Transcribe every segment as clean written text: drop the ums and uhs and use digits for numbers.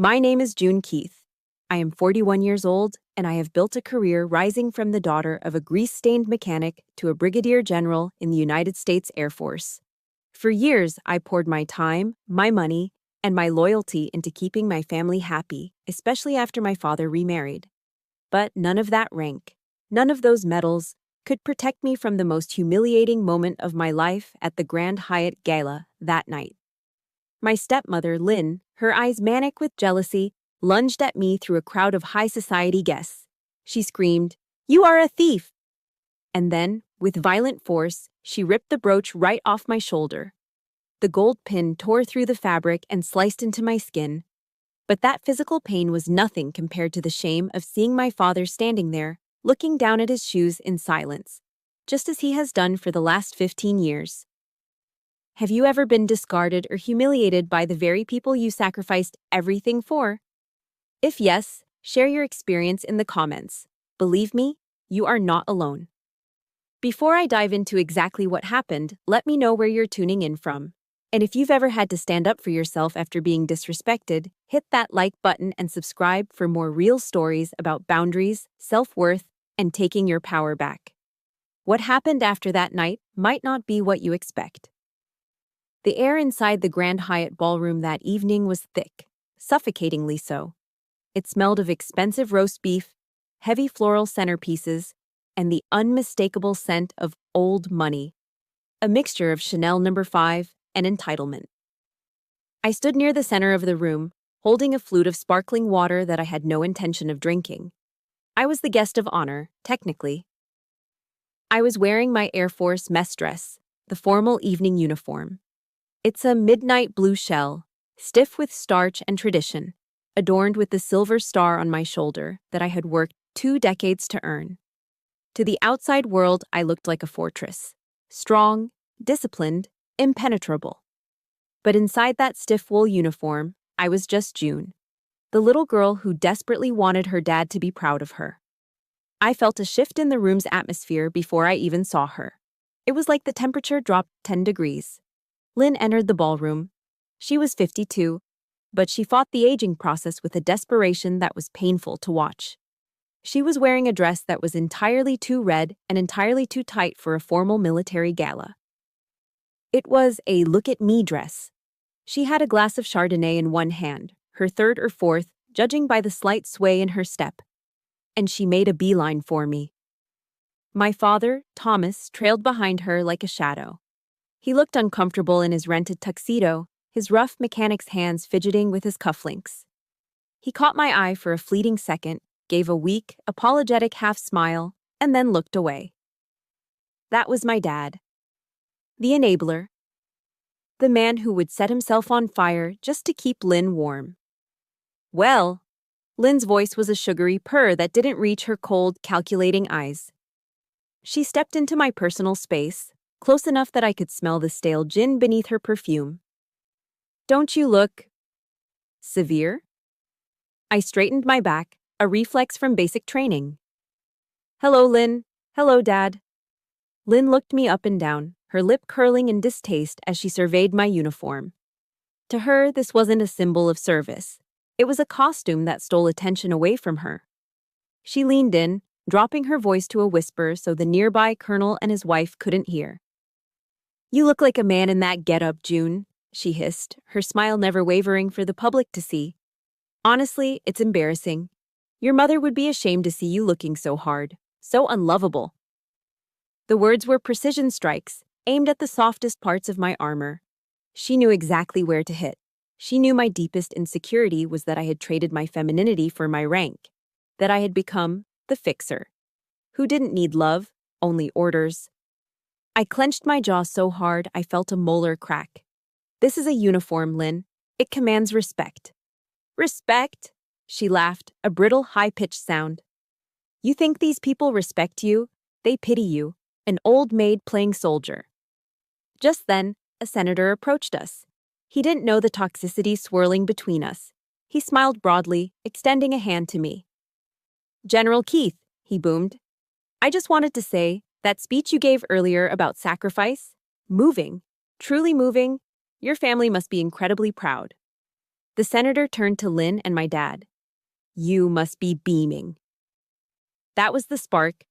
My name is June Keith. I am 41 years old, and I have built a career rising from the daughter of a grease-stained mechanic to a brigadier general in the United States Air Force. For years, I poured my time, my money, and my loyalty into keeping my family happy, especially after my father remarried. But none of that rank, none of those medals, could protect me from the most humiliating moment of my life at the Grand Hyatt Gala that night. My stepmother, Lynn, her eyes manic with jealousy, lunged at me through a crowd of high society guests. She screamed, "You are a thief!" And then, with violent force, she ripped the brooch right off my shoulder. The gold pin tore through the fabric and sliced into my skin. But that physical pain was nothing compared to the shame of seeing my father standing there, looking down at his shoes in silence, just as he has done for the last 15 years. Have you ever been discarded or humiliated by the very people you sacrificed everything for? If yes, share your experience in the comments. Believe me, you are not alone. Before I dive into exactly what happened, let me know where you're tuning in from. And if you've ever had to stand up for yourself after being disrespected, hit that like button and subscribe for more real stories about boundaries, self-worth, and taking your power back. What happened after that night might not be what you expect. The air inside the Grand Hyatt ballroom that evening was thick, suffocatingly so. It smelled of expensive roast beef, heavy floral centerpieces, and the unmistakable scent of old money, a mixture of Chanel No. 5 and entitlement. I stood near the center of the room, holding a flute of sparkling water that I had no intention of drinking. I was the guest of honor, technically. I was wearing my Air Force mess dress, the formal evening uniform. It's a midnight blue shell, stiff with starch and tradition, adorned with the silver star on my shoulder that I had worked 2 decades to earn. To the outside world, I looked like a fortress, strong, disciplined, impenetrable. But inside that stiff wool uniform, I was just June, the little girl who desperately wanted her dad to be proud of her. I felt a shift in the room's atmosphere before I even saw her. It was like the temperature dropped 10 degrees. Lynn entered the ballroom. She was 52, but she fought the aging process with a desperation that was painful to watch. She was wearing a dress that was entirely too red and entirely too tight for a formal military gala. It was a look-at-me dress. She had a glass of Chardonnay in one hand, her third or fourth, judging by the slight sway in her step. And she made a beeline for me. My father, Thomas, trailed behind her like a shadow. He looked uncomfortable in his rented tuxedo, his rough mechanic's hands fidgeting with his cufflinks. He caught my eye for a fleeting second, gave a weak, apologetic half-smile, and then looked away. That was my dad. The enabler. The man who would set himself on fire just to keep Lynn warm. Well, Lynn's voice was a sugary purr that didn't reach her cold, calculating eyes. She stepped into my personal space, close enough that I could smell the stale gin beneath her perfume. Don't you look severe? I straightened my back, a reflex from basic training. Hello, Lynn. Hello, Dad. Lynn looked me up and down, her lip curling in distaste as she surveyed my uniform. To her, this wasn't a symbol of service. It was a costume that stole attention away from her. She leaned in, dropping her voice to a whisper so the nearby colonel and his wife couldn't hear. You look like a man in that getup, June, she hissed, her smile never wavering for the public to see. Honestly, it's embarrassing. Your mother would be ashamed to see you looking so hard, so unlovable. The words were precision strikes, aimed at the softest parts of my armor. She knew exactly where to hit. She knew my deepest insecurity was that I had traded my femininity for my rank, that I had become the fixer, who didn't need love, only orders. I clenched my jaw so hard I felt a molar crack. This is a uniform, Lynn. It commands respect. Respect? She laughed, a brittle, high-pitched sound. You think these people respect you? They pity you, an old maid playing soldier. Just then, a senator approached us. He didn't know the toxicity swirling between us. He smiled broadly, extending a hand to me. General Keith, he boomed. I just wanted to say, that speech you gave earlier about sacrifice, moving, truly moving, your family must be incredibly proud. The senator turned to Lynn and my dad. "You must be beaming." That was the spark.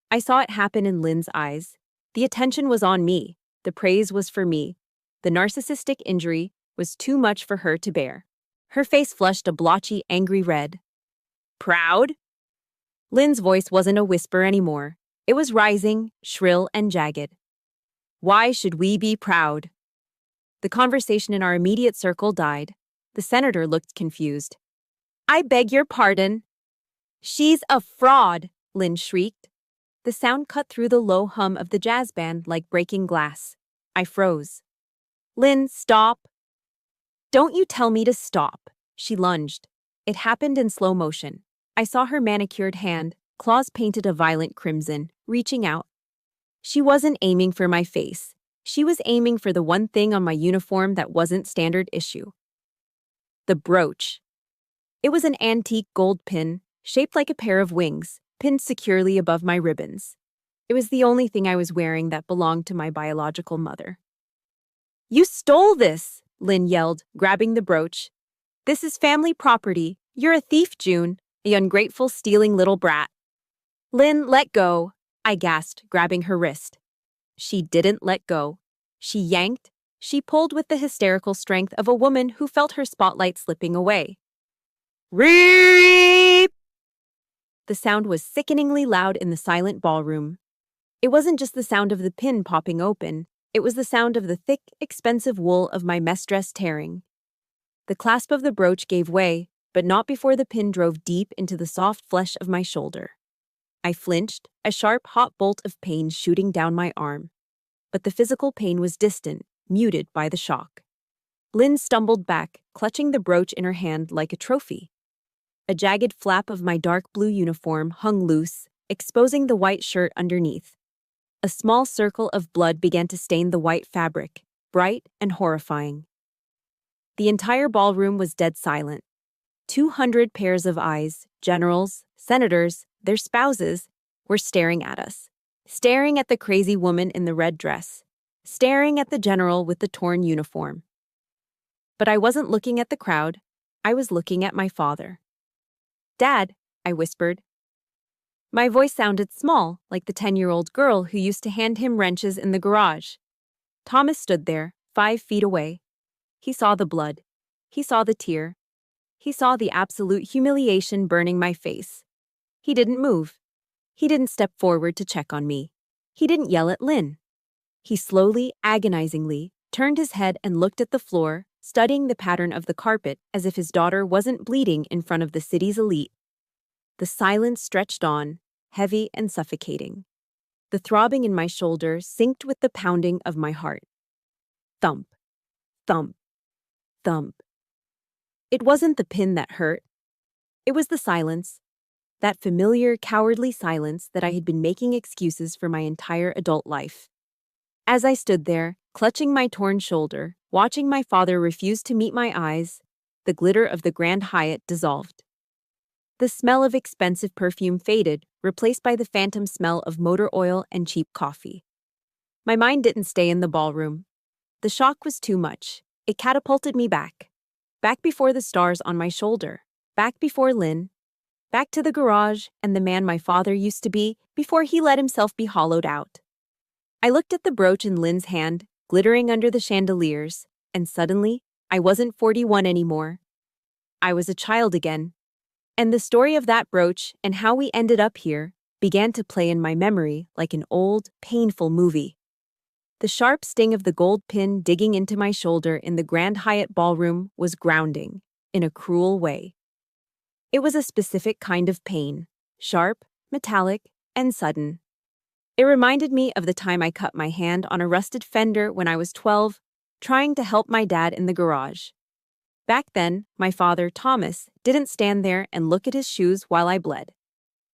I saw it happen in Lynn's eyes. The attention was on me. The praise was for me. The narcissistic injury was too much for her to bear. Her face flushed a blotchy, angry red. "Proud?" Lynn's voice wasn't a whisper anymore. It was rising, shrill, and jagged. "Why should we be proud?" The conversation in our immediate circle died. The senator looked confused. "I beg your pardon." "She's a fraud," Lynn shrieked. The sound cut through the low hum of the jazz band like breaking glass. I froze. "Lynn, stop." "Don't you tell me to stop." She lunged. It happened in slow motion. I saw her manicured hand, claws painted a violent crimson, reaching out. She wasn't aiming for my face. She was aiming for the one thing on my uniform that wasn't standard issue. The brooch. It was an antique gold pin, shaped like a pair of wings, pinned securely above my ribbons. It was the only thing I was wearing that belonged to my biological mother. "You stole this!" Lynn yelled, grabbing the brooch. "This is family property. You're a thief, June, a ungrateful, stealing little brat." "Lynn, let go," I gasped, grabbing her wrist. She didn't let go. She yanked. She pulled with the hysterical strength of a woman who felt her spotlight slipping away. "Reep!" The sound was sickeningly loud in the silent ballroom. It wasn't just the sound of the pin popping open. It was the sound of the thick, expensive wool of my mess dress tearing. The clasp of the brooch gave way, but not before the pin drove deep into the soft flesh of my shoulder. I flinched, a sharp, hot bolt of pain shooting down my arm. But the physical pain was distant, muted by the shock. Lynn stumbled back, clutching the brooch in her hand like a trophy. A jagged flap of my dark blue uniform hung loose, exposing the white shirt underneath. A small circle of blood began to stain the white fabric, bright and horrifying. The entire ballroom was dead silent. 200 pairs of eyes, generals, senators, their spouses, were staring at us. Staring at the crazy woman in the red dress. Staring at the general with the torn uniform. But I wasn't looking at the crowd. I was looking at my father. "Dad," I whispered. My voice sounded small, like the 10-year-old girl who used to hand him wrenches in the garage. Thomas stood there, 5 feet away. He saw the blood. He saw the tear. He saw the absolute humiliation burning my face. He didn't move. He didn't step forward to check on me. He didn't yell at Lynn. He slowly, agonizingly, turned his head and looked at the floor, studying the pattern of the carpet as if his daughter wasn't bleeding in front of the city's elite. The silence stretched on, heavy and suffocating. The throbbing in my shoulder synced with the pounding of my heart. Thump, thump, thump. It wasn't the pin that hurt. It was the silence. That familiar, cowardly silence that I had been making excuses for my entire adult life. As I stood there, clutching my torn shoulder, watching my father refuse to meet my eyes, the glitter of the Grand Hyatt dissolved. The smell of expensive perfume faded, replaced by the phantom smell of motor oil and cheap coffee. My mind didn't stay in the ballroom. The shock was too much. It catapulted me back. Back before the stars on my shoulder. Back before Lynn. Back to the garage and the man my father used to be before he let himself be hollowed out. I looked at the brooch in Lynn's hand, glittering under the chandeliers, and suddenly, I wasn't 41 anymore. I was a child again. And the story of that brooch and how we ended up here began to play in my memory like an old, painful movie. The sharp sting of the gold pin digging into my shoulder in the Grand Hyatt ballroom was grounding, in a cruel way. It was a specific kind of pain, sharp, metallic, and sudden. It reminded me of the time I cut my hand on a rusted fender when I was 12, trying to help my dad in the garage. Back then, my father, Thomas, didn't stand there and look at his shoes while I bled.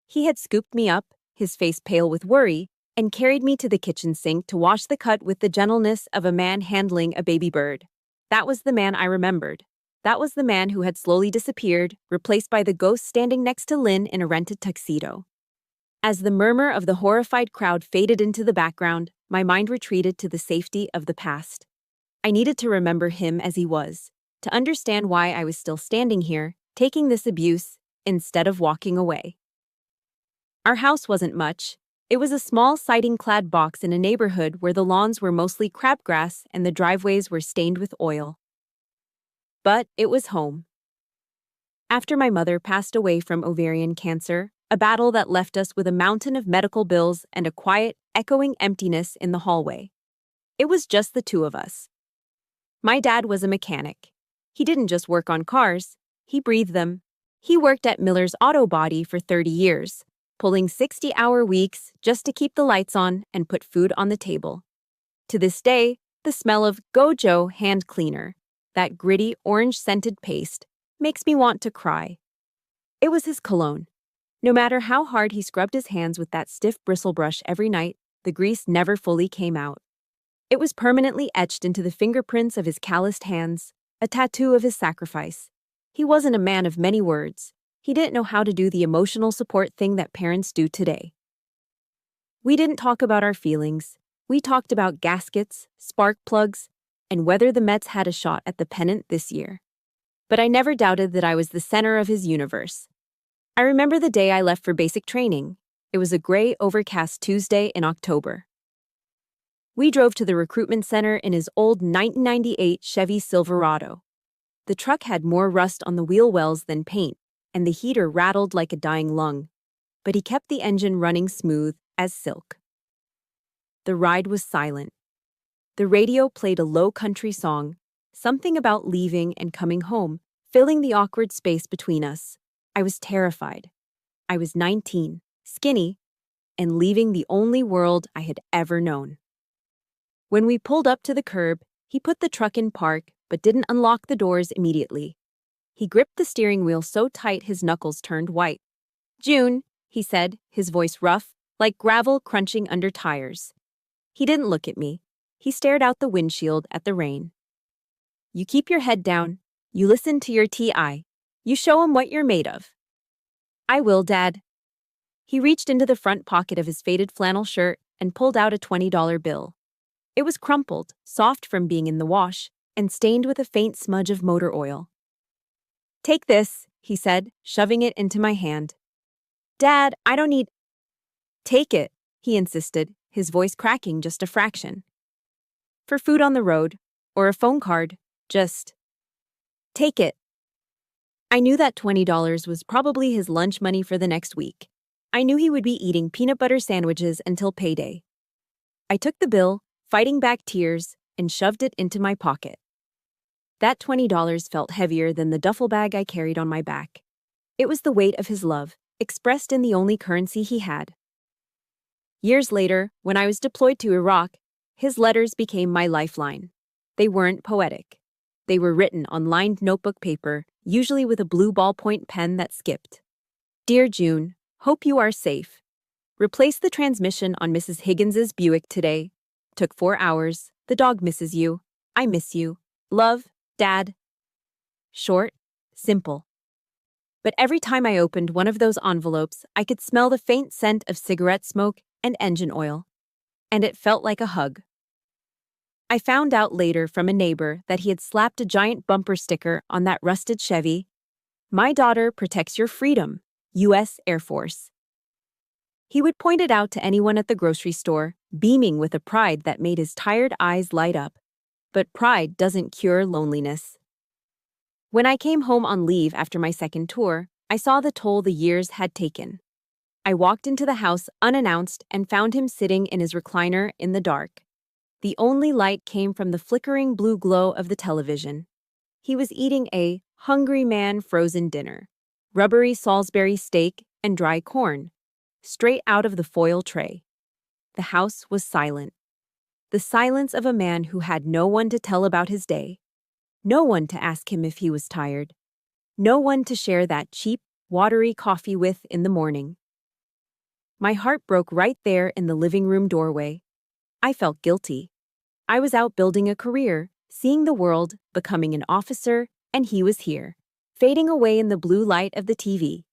He had scooped me up, his face pale with worry, and carried me to the kitchen sink to wash the cut with the gentleness of a man handling a baby bird. That was the man I remembered. That was the man who had slowly disappeared, replaced by the ghost standing next to Lynn in a rented tuxedo. As the murmur of the horrified crowd faded into the background, my mind retreated to the safety of the past. I needed to remember him as he was, to understand why I was still standing here, taking this abuse, instead of walking away. Our house wasn't much. It was a small siding-clad box in a neighborhood where the lawns were mostly crabgrass and the driveways were stained with oil. But it was home. After my mother passed away from ovarian cancer, a battle that left us with a mountain of medical bills and a quiet, echoing emptiness in the hallway. It was just the two of us. My dad was a mechanic. He didn't just work on cars, he breathed them. He worked at Miller's Auto Body for 30 years, pulling 60-hour weeks just to keep the lights on and put food on the table. To this day, the smell of Gojo hand cleaner, that gritty orange-scented paste, makes me want to cry. It was his cologne. No matter how hard he scrubbed his hands with that stiff bristle brush every night, the grease never fully came out. It was permanently etched into the fingerprints of his calloused hands, a tattoo of his sacrifice. He wasn't a man of many words. He didn't know how to do the emotional support thing that parents do today. We didn't talk about our feelings. We talked about gaskets, spark plugs, and whether the Mets had a shot at the pennant this year. But I never doubted that I was the center of his universe. I remember the day I left for basic training. It was a gray, overcast Tuesday in October. We drove to the recruitment center in his old 1998 Chevy Silverado. The truck had more rust on the wheel wells than paint, and the heater rattled like a dying lung. But he kept the engine running smooth as silk. The ride was silent. The radio played a low country song, something about leaving and coming home, filling the awkward space between us. I was terrified. I was 19, skinny, and leaving the only world I had ever known. When we pulled up to the curb, he put the truck in park but didn't unlock the doors immediately. He gripped the steering wheel so tight his knuckles turned white. "June," he said, his voice rough, like gravel crunching under tires. He didn't look at me. He stared out the windshield at the rain. "You keep your head down. You listen to your TI. You show 'em what you're made of." "I will, Dad." He reached into the front pocket of his faded flannel shirt and pulled out a $20 bill. It was crumpled, soft from being in the wash, and stained with a faint smudge of motor oil. "Take this," he said, shoving it into my hand. "Dad, I don't need—" "Take it," he insisted, his voice cracking just a fraction. "For food on the road, or a phone card, just take it." I knew that $20 was probably his lunch money for the next week. I knew he would be eating peanut butter sandwiches until payday. I took the bill, fighting back tears, and shoved it into my pocket. That $20 felt heavier than the duffel bag I carried on my back. It was the weight of his love, expressed in the only currency he had. Years later, when I was deployed to Iraq, his letters became my lifeline. They weren't poetic. They were written on lined notebook paper, usually with a blue ballpoint pen that skipped. "Dear June, hope you are safe. Replace the transmission on Mrs. Higgins's Buick today. Took 4 hours. The dog misses you. I miss you. Love, Dad." Short, simple. But every time I opened one of those envelopes, I could smell the faint scent of cigarette smoke and engine oil. And it felt like a hug. I found out later from a neighbor that he had slapped a giant bumper sticker on that rusted Chevy. "My daughter protects your freedom, U.S. Air Force." He would point it out to anyone at the grocery store, beaming with a pride that made his tired eyes light up. But pride doesn't cure loneliness. When I came home on leave after my second tour, I saw the toll the years had taken. I walked into the house unannounced and found him sitting in his recliner in the dark. The only light came from the flickering blue glow of the television. He was eating a hungry man frozen dinner, rubbery Salisbury steak and dry corn, straight out of the foil tray. The house was silent. The silence of a man who had no one to tell about his day, no one to ask him if he was tired, no one to share that cheap, watery coffee with in the morning. My heart broke right there in the living room doorway. I felt guilty. I was out building a career, seeing the world, becoming an officer, and he was here, fading away in the blue light of the TV.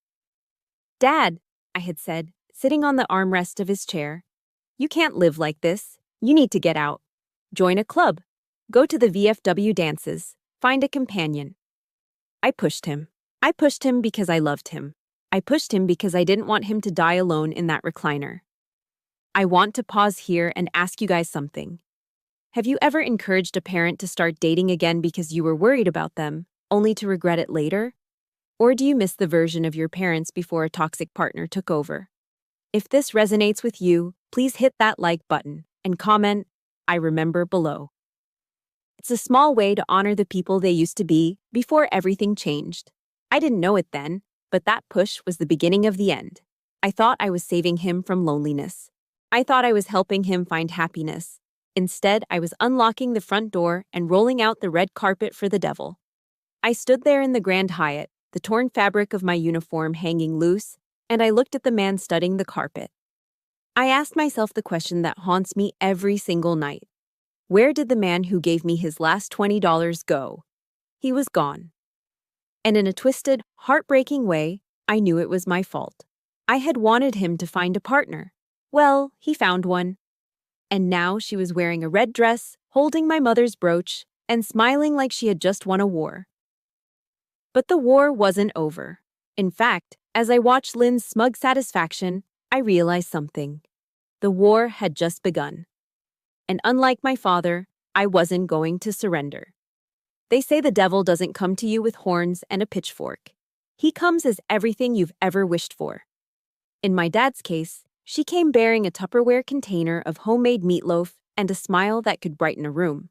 "Dad," I had said, sitting on the armrest of his chair, "you can't live like this. You need to get out. Join a club. Go to the VFW dances. Find a companion. I pushed him. I pushed him because I loved him. I pushed him because I didn't want him to die alone in that recliner. I want to pause here and ask you guys something. Have you ever encouraged a parent to start dating again because you were worried about them, only to regret it later? Or do you miss the version of your parents before a toxic partner took over? If this resonates with you, please hit that like button and comment, "I remember" below. It's a small way to honor the people they used to be before everything changed. I didn't know it then, but that push was the beginning of the end. I thought I was saving him from loneliness. I thought I was helping him find happiness. Instead, I was unlocking the front door and rolling out the red carpet for the devil. I stood there in the Grand Hyatt, the torn fabric of my uniform hanging loose, and I looked at the man studding the carpet. I asked myself the question that haunts me every single night. Where did the man who gave me his last $20 go? He was gone. And in a twisted, heartbreaking way, I knew it was my fault. I had wanted him to find a partner. Well, he found one. And now she was wearing a red dress, holding my mother's brooch, and smiling like she had just won a war. But the war wasn't over. In fact, as I watched Lynn's smug satisfaction, I realized something. The war had just begun. And unlike my father, I wasn't going to surrender. They say the devil doesn't come to you with horns and a pitchfork. He comes as everything you've ever wished for. In my dad's case, she came bearing a Tupperware container of homemade meatloaf and a smile that could brighten a room.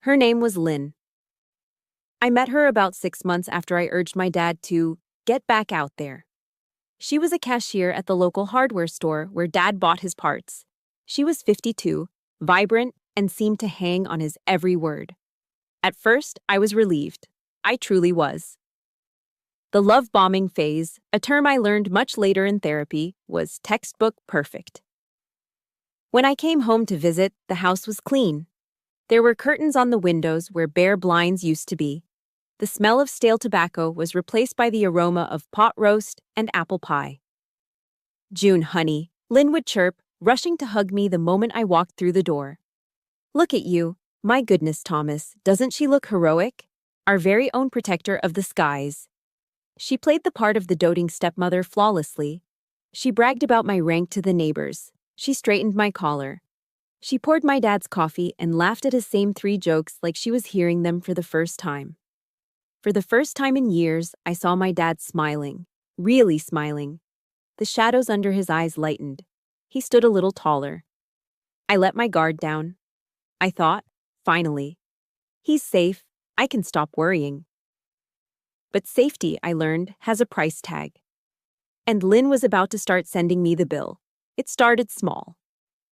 Her name was Lynn. I met her about 6 months after I urged my dad to get back out there. She was a cashier at the local hardware store where Dad bought his parts. She was 52, vibrant, and seemed to hang on his every word. At first, I was relieved. I truly was. The love bombing phase, a term I learned much later in therapy, was textbook perfect. When I came home to visit, the house was clean. There were curtains on the windows where bare blinds used to be. The smell of stale tobacco was replaced by the aroma of pot roast and apple pie. "June, honey," Lynn would chirp, rushing to hug me the moment I walked through the door. "Look at you. My goodness, Thomas, doesn't she look heroic? Our very own protector of the skies." She played the part of the doting stepmother flawlessly. She bragged about my rank to the neighbors. She straightened my collar. She poured my dad's coffee and laughed at his same 3 jokes like she was hearing them for the first time. For the first time in years, I saw my dad smiling, really smiling. The shadows under his eyes lightened. He stood a little taller. I let my guard down. I thought, finally, he's safe. I can stop worrying. But safety, I learned, has a price tag. And Lynn was about to start sending me the bill. It started small.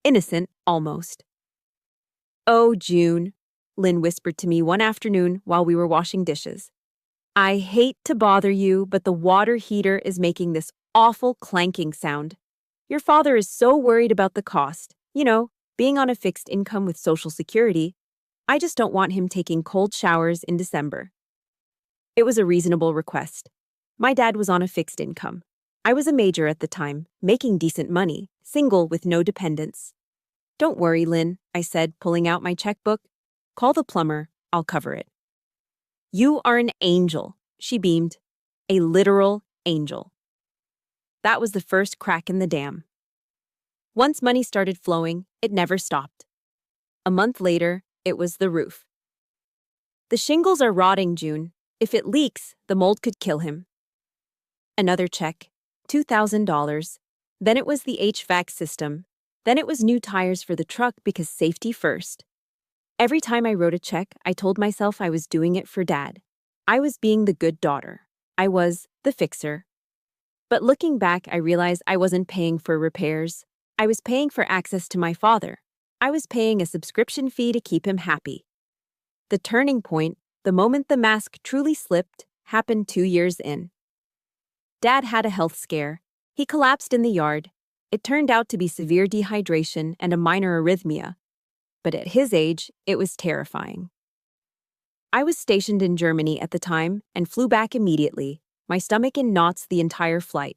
Innocent, almost. "Oh, June," Lynn whispered to me one afternoon while we were washing dishes. "I hate to bother you, but the water heater is making this awful clanking sound. Your father is so worried about the cost. You know, being on a fixed income with Social Security. I just don't want him taking cold showers in December." It was a reasonable request. My dad was on a fixed income. I was a major at the time, making decent money, single with no dependents. "Don't worry, Lynn," I said, pulling out my checkbook. "Call the plumber. I'll cover it." "You are an angel," she beamed. "A literal angel." That was the first crack in the dam. Once money started flowing, it never stopped. A month later, it was the roof. "The shingles are rotting, June. If it leaks, the mold could kill him." Another check, $2,000. Then it was the HVAC system. Then it was new tires for the truck because safety first. Every time I wrote a check, I told myself I was doing it for Dad. I was being the good daughter. I was the fixer. But looking back, I realized I wasn't paying for repairs. I was paying for access to my father. I was paying a subscription fee to keep him happy. The turning point, the moment the mask truly slipped, happened 2 years in. Dad had a health scare. He collapsed in the yard. It turned out to be severe dehydration and a minor arrhythmia. But at his age, it was terrifying. I was stationed in Germany at the time and flew back immediately, my stomach in knots the entire flight.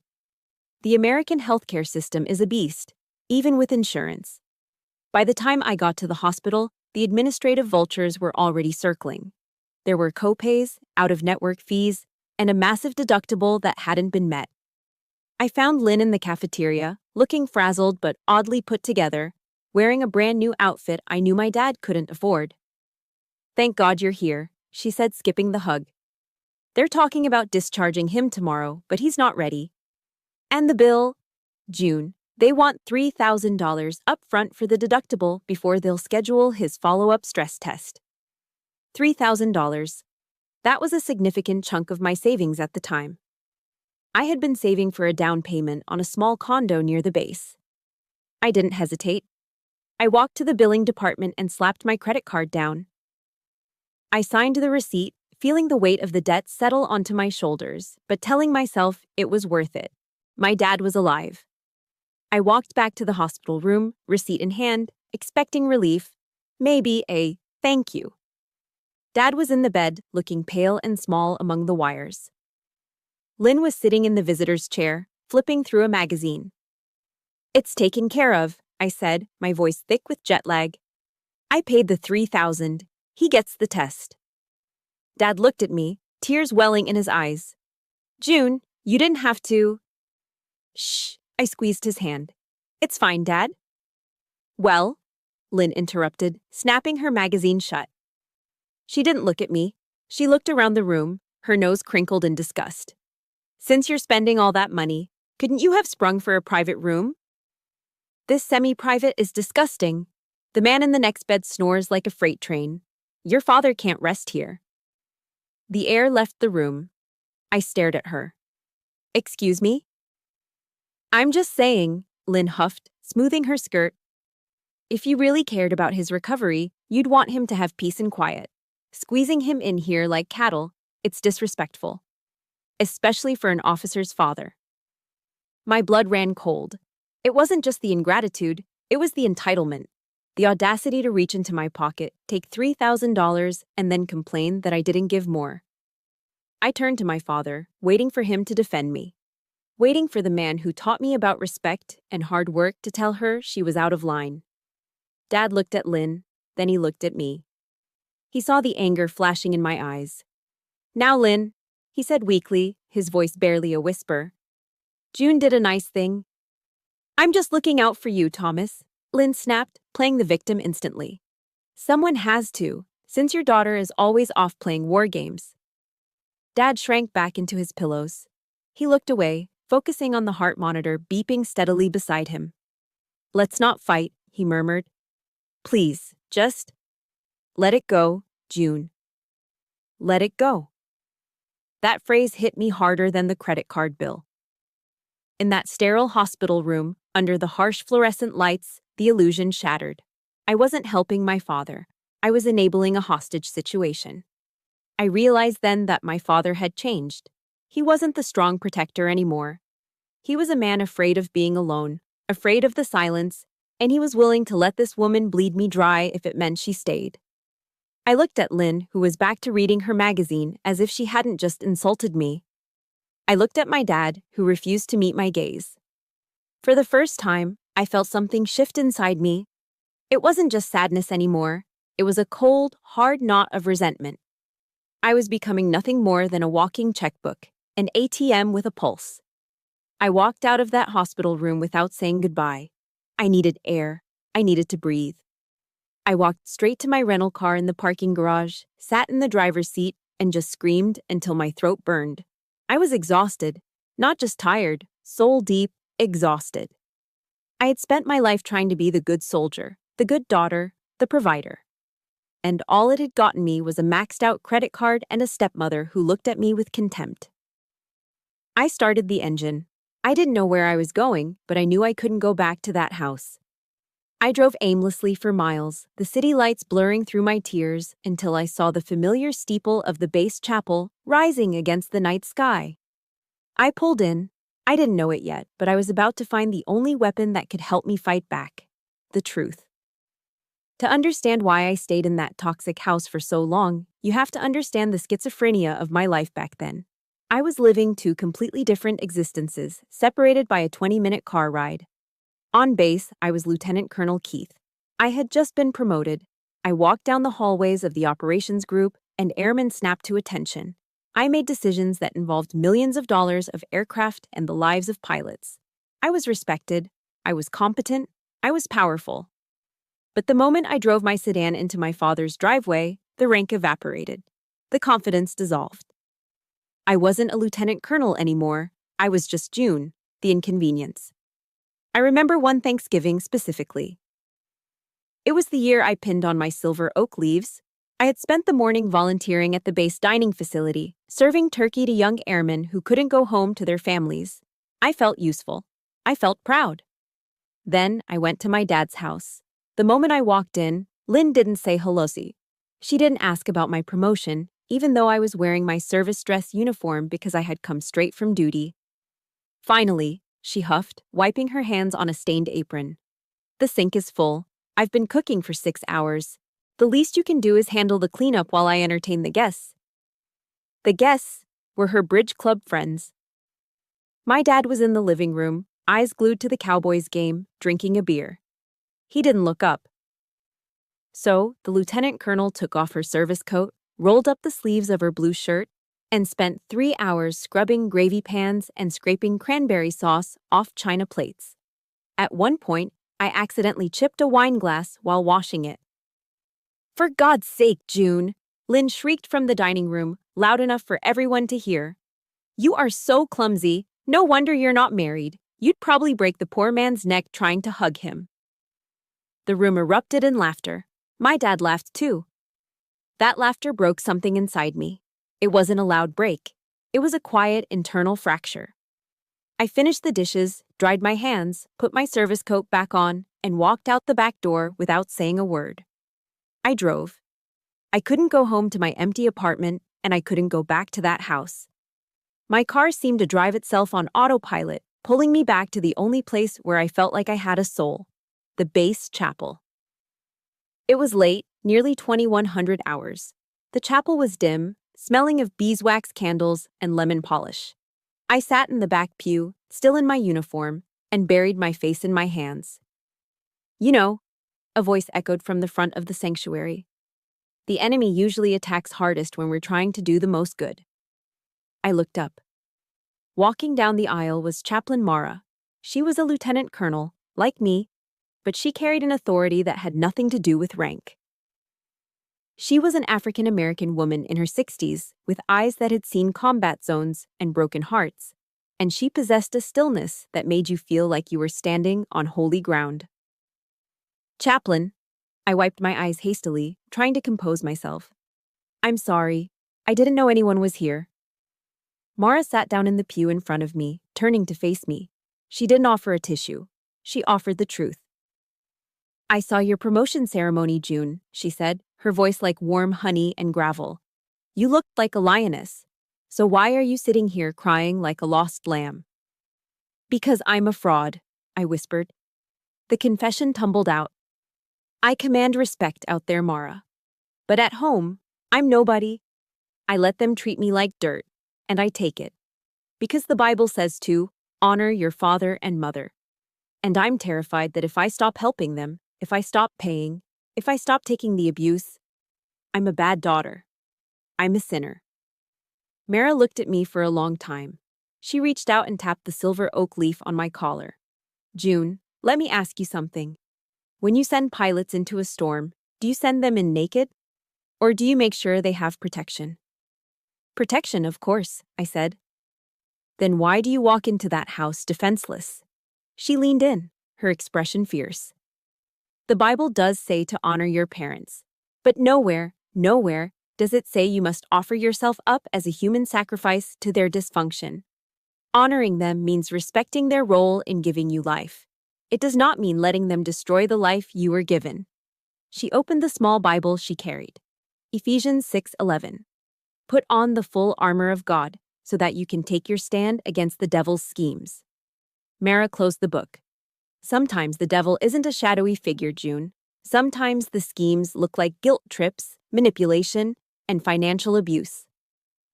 The American healthcare system is a beast, even with insurance. By the time I got to the hospital, the administrative vultures were already circling. There were copays, out-of-network fees, and a massive deductible that hadn't been met. I found Lynn in the cafeteria, looking frazzled but oddly put together, wearing a brand new outfit I knew my dad couldn't afford. "Thank God you're here," she said, skipping the hug. "They're talking about discharging him tomorrow, but he's not ready. And the bill?" "June. They want $3,000 up front for the deductible before they'll schedule his follow-up stress test." $3,000. That was a significant chunk of my savings at the time. I had been saving for a down payment on a small condo near the base. I didn't hesitate. I walked to the billing department and slapped my credit card down. I signed the receipt, feeling the weight of the debt settle onto my shoulders, but telling myself it was worth it. My dad was alive. I walked back to the hospital room, receipt in hand, expecting relief, maybe a thank you. Dad was in the bed, looking pale and small among the wires. Lynn was sitting in the visitor's chair, flipping through a magazine. "It's taken care of," I said, my voice thick with jet lag. "I paid the $3,000. He gets the test." Dad looked at me, tears welling in his eyes. "June, you didn't have to." "Shh," I squeezed his hand. "It's fine, Dad." "Well," Lynn interrupted, snapping her magazine shut. She didn't look at me. She looked around the room, her nose crinkled in disgust. "Since you're spending all that money, couldn't you have sprung for a private room?" "This semi-private is disgusting. The man in the next bed snores like a freight train. Your father can't rest here." The air left the room. I stared at her. "Excuse me?" "I'm just saying," Lynn huffed, smoothing her skirt. "If you really cared about his recovery, you'd want him to have peace and quiet. Squeezing him in here like cattle, it's disrespectful. Especially for an officer's father." My blood ran cold. It wasn't just the ingratitude, it was the entitlement. The audacity to reach into my pocket, take $3,000, and then complain that I didn't give more. I turned to my father, waiting for him to defend me. Waiting for the man who taught me about respect and hard work to tell her she was out of line. Dad looked at Lynn, then he looked at me. He saw the anger flashing in my eyes. "Now, Lynn," he said weakly, his voice barely a whisper. "June did a nice thing." "I'm just looking out for you, Thomas," Lynn snapped, playing the victim instantly. "Someone has to, since your daughter is always off playing war games." Dad shrank back into his pillows. He looked away, focusing on the heart monitor beeping steadily beside him. "Let's not fight," he murmured. "Please, just let it go, June. Let it go." That phrase hit me harder than the credit card bill. In that sterile hospital room, under the harsh fluorescent lights, the illusion shattered. I wasn't helping my father. I was enabling a hostage situation. I realized then that my father had changed. He wasn't the strong protector anymore. He was a man afraid of being alone, afraid of the silence, and he was willing to let this woman bleed me dry if it meant she stayed. I looked at Lynn, who was back to reading her magazine as if she hadn't just insulted me. I looked at my dad, who refused to meet my gaze. For the first time, I felt something shift inside me. It wasn't just sadness anymore. It was a cold, hard knot of resentment. I was becoming nothing more than a walking checkbook, an ATM with a pulse. I walked out of that hospital room without saying goodbye. I needed air. I needed to breathe. I walked straight to my rental car in the parking garage, sat in the driver's seat, and just screamed until my throat burned. I was exhausted, not just tired, soul deep, exhausted. I had spent my life trying to be the good soldier, the good daughter, the provider. And all it had gotten me was a maxed-out credit card and a stepmother who looked at me with contempt. I started the engine. I didn't know where I was going, but I knew I couldn't go back to that house. I drove aimlessly for miles, the city lights blurring through my tears until I saw the familiar steeple of the base chapel rising against the night sky. I pulled in. I didn't know it yet, but I was about to find the only weapon that could help me fight back: the truth. To understand why I stayed in that toxic house for so long, you have to understand the schizophrenia of my life back then. I was living two completely different existences, separated by a 20-minute car ride. On base, I was Lieutenant Colonel Keith. I had just been promoted. I walked down the hallways of the operations group, and airmen snapped to attention. I made decisions that involved millions of dollars of aircraft and the lives of pilots. I was respected, I was competent, I was powerful. But the moment I drove my sedan into my father's driveway, the rank evaporated. The confidence dissolved. I wasn't a lieutenant colonel anymore. I was just June, the inconvenience. I remember one Thanksgiving specifically. It was the year I pinned on my silver oak leaves. I had spent the morning volunteering at the base dining facility, serving turkey to young airmen who couldn't go home to their families. I felt useful. I felt proud. Then I went to my dad's house. The moment I walked in, Lynn didn't say hellosi. She didn't ask about my promotion, even though I was wearing my service dress uniform because I had come straight from duty. Finally, she huffed, wiping her hands on a stained apron. The sink is full. I've been cooking for 6 hours. The least you can do is handle the cleanup while I entertain the guests. The guests were her bridge club friends. My dad was in the living room, eyes glued to the Cowboys game, drinking a beer. He didn't look up. So, the lieutenant colonel took off her service coat, rolled up the sleeves of her blue shirt, and spent 3 hours scrubbing gravy pans and scraping cranberry sauce off china plates. At one point, I accidentally chipped a wine glass while washing it. "For God's sake, June!" Lynn shrieked from the dining room, loud enough for everyone to hear. "You are so clumsy. No wonder you're not married. You'd probably break the poor man's neck trying to hug him." The room erupted in laughter. My dad laughed too. That laughter broke something inside me. It wasn't a loud break. It was a quiet, internal fracture. I finished the dishes, dried my hands, put my service coat back on, and walked out the back door without saying a word. I drove. I couldn't go home to my empty apartment, and I couldn't go back to that house. My car seemed to drive itself on autopilot, pulling me back to the only place where I felt like I had a soul: the base chapel. It was late, nearly 2100 hours. The chapel was dim, smelling of beeswax candles and lemon polish. I sat in the back pew, still in my uniform, and buried my face in my hands. "You know," a voice echoed from the front of the sanctuary. "The enemy usually attacks hardest when we're trying to do the most good." I looked up. Walking down the aisle was Chaplain Mara. She was a lieutenant colonel, like me, but she carried an authority that had nothing to do with rank. She was an African-American woman in her 60s with eyes that had seen combat zones and broken hearts, and she possessed a stillness that made you feel like you were standing on holy ground. "Chaplain," I wiped my eyes hastily, trying to compose myself. "I'm sorry. I didn't know anyone was here." Mara sat down in the pew in front of me, turning to face me. She didn't offer a tissue. She offered the truth. "I saw your promotion ceremony, June," she said, her voice like warm honey and gravel. "You looked like a lioness. So why are you sitting here crying like a lost lamb?" "Because I'm a fraud," I whispered. The confession tumbled out. "I command respect out there, Mara. But at home, I'm nobody. I let them treat me like dirt, and I take it. Because the Bible says to honor your father and mother. And I'm terrified that if I stop helping them, if I stop paying, if I stop taking the abuse, I'm a bad daughter. I'm a sinner." Mara looked at me for a long time. She reached out and tapped the silver oak leaf on my collar. "June, let me ask you something. When you send pilots into a storm, do you send them in naked? Or do you make sure they have protection?" "Protection, of course," I said. "Then why do you walk into that house defenseless?" She leaned in, her expression fierce. "The Bible does say to honor your parents. But nowhere does it say you must offer yourself up as a human sacrifice to their dysfunction. Honoring them means respecting their role in giving you life. It does not mean letting them destroy the life you were given." She opened the small Bible she carried. Ephesians 6:11. "Put on the full armor of God so that you can take your stand against the devil's schemes." Mara closed the book. "Sometimes the devil isn't a shadowy figure, June. Sometimes the schemes look like guilt trips, manipulation, and financial abuse.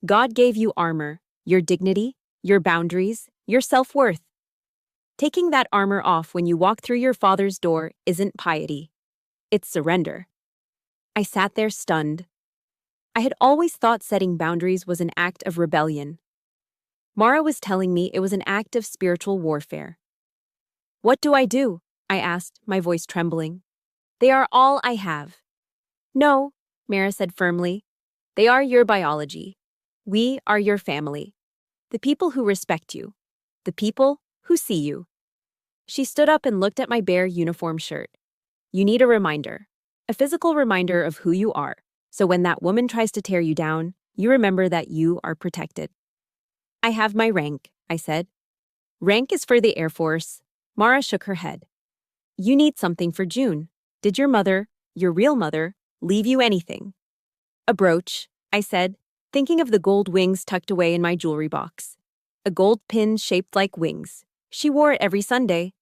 God gave you armor, your dignity, your boundaries, your self-worth. Taking that armor off when you walk through your father's door isn't piety. It's surrender." I sat there stunned. I had always thought setting boundaries was an act of rebellion. Mara was telling me it was an act of spiritual warfare. What do I do? I asked, my voice trembling. They are all I have. No, Mara said firmly. They are your biology. We are your family. The people who respect you. The people who see you. She stood up and looked at my bare uniform shirt. You need a reminder. A physical reminder of who you are. So when that woman tries to tear you down, you remember that you are protected. I have my rank, I said. Rank is for the Air Force. Mara shook her head. You need something for June. Did your mother, your real mother, leave you anything? A brooch, I said, thinking of the gold wings tucked away in my jewelry box. A gold pin shaped like wings. She wore it every Sunday.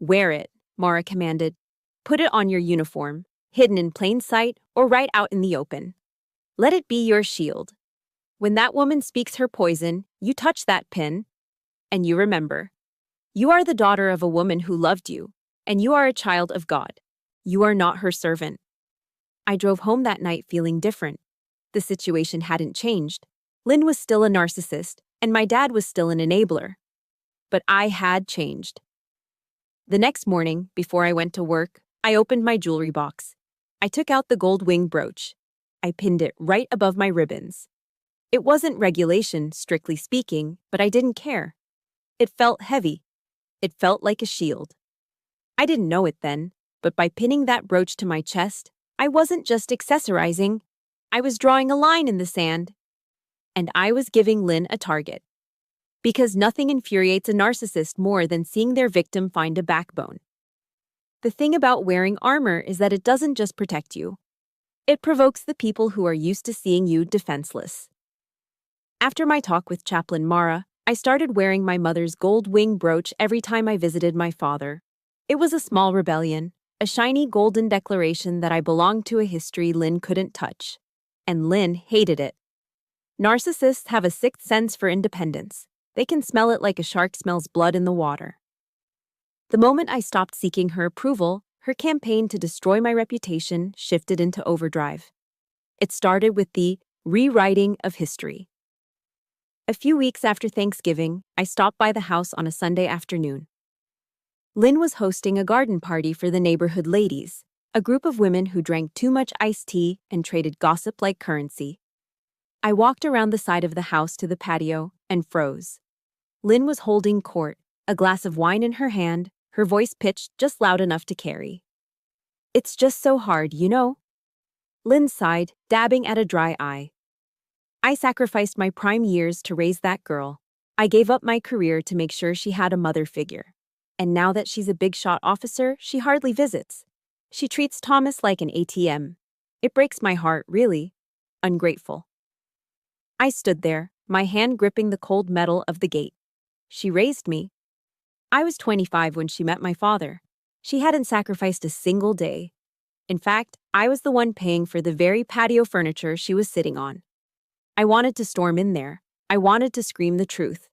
Wear it, Mara commanded. Put it on your uniform, hidden in plain sight or right out in the open. Let it be your shield. When that woman speaks her poison, you touch that pin, and you remember. You are the daughter of a woman who loved you, and you are a child of God. You are not her servant. I drove home that night feeling different. The situation hadn't changed. Lynn was still a narcissist, and my dad was still an enabler. But I had changed. The next morning, before I went to work, I opened my jewelry box. I took out the gold wing brooch. I pinned it right above my ribbons. It wasn't regulation, strictly speaking, but I didn't care. It felt heavy. It felt like a shield. I didn't know it then, but by pinning that brooch to my chest, I wasn't just accessorizing. I was drawing a line in the sand. And I was giving Lynn a target. Because nothing infuriates a narcissist more than seeing their victim find a backbone. The thing about wearing armor is that it doesn't just protect you. It provokes the people who are used to seeing you defenseless. After my talk with Chaplain Mara, I started wearing my mother's gold wing brooch every time I visited my father. It was a small rebellion, a shiny golden declaration that I belonged to a history Lynn couldn't touch. And Lynn hated it. Narcissists have a sixth sense for independence. They can smell it like a shark smells blood in the water. The moment I stopped seeking her approval, her campaign to destroy my reputation shifted into overdrive. It started with the rewriting of history. A few weeks after Thanksgiving, I stopped by the house on a Sunday afternoon. Lynn was hosting a garden party for the neighborhood ladies, a group of women who drank too much iced tea and traded gossip like currency. I walked around the side of the house to the patio and froze. Lynn was holding court, a glass of wine in her hand, her voice pitched just loud enough to carry. It's just so hard, you know? Lynn sighed, dabbing at a dry eye. I sacrificed my prime years to raise that girl. I gave up my career to make sure she had a mother figure. And now that she's a big-shot officer, she hardly visits. She treats Thomas like an ATM. It breaks my heart, really. Ungrateful. I stood there, my hand gripping the cold metal of the gate. She raised me. I was 25 when she met my father. She hadn't sacrificed a single day. In fact, I was the one paying for the very patio furniture she was sitting on. I wanted to storm in there. I wanted to scream the truth.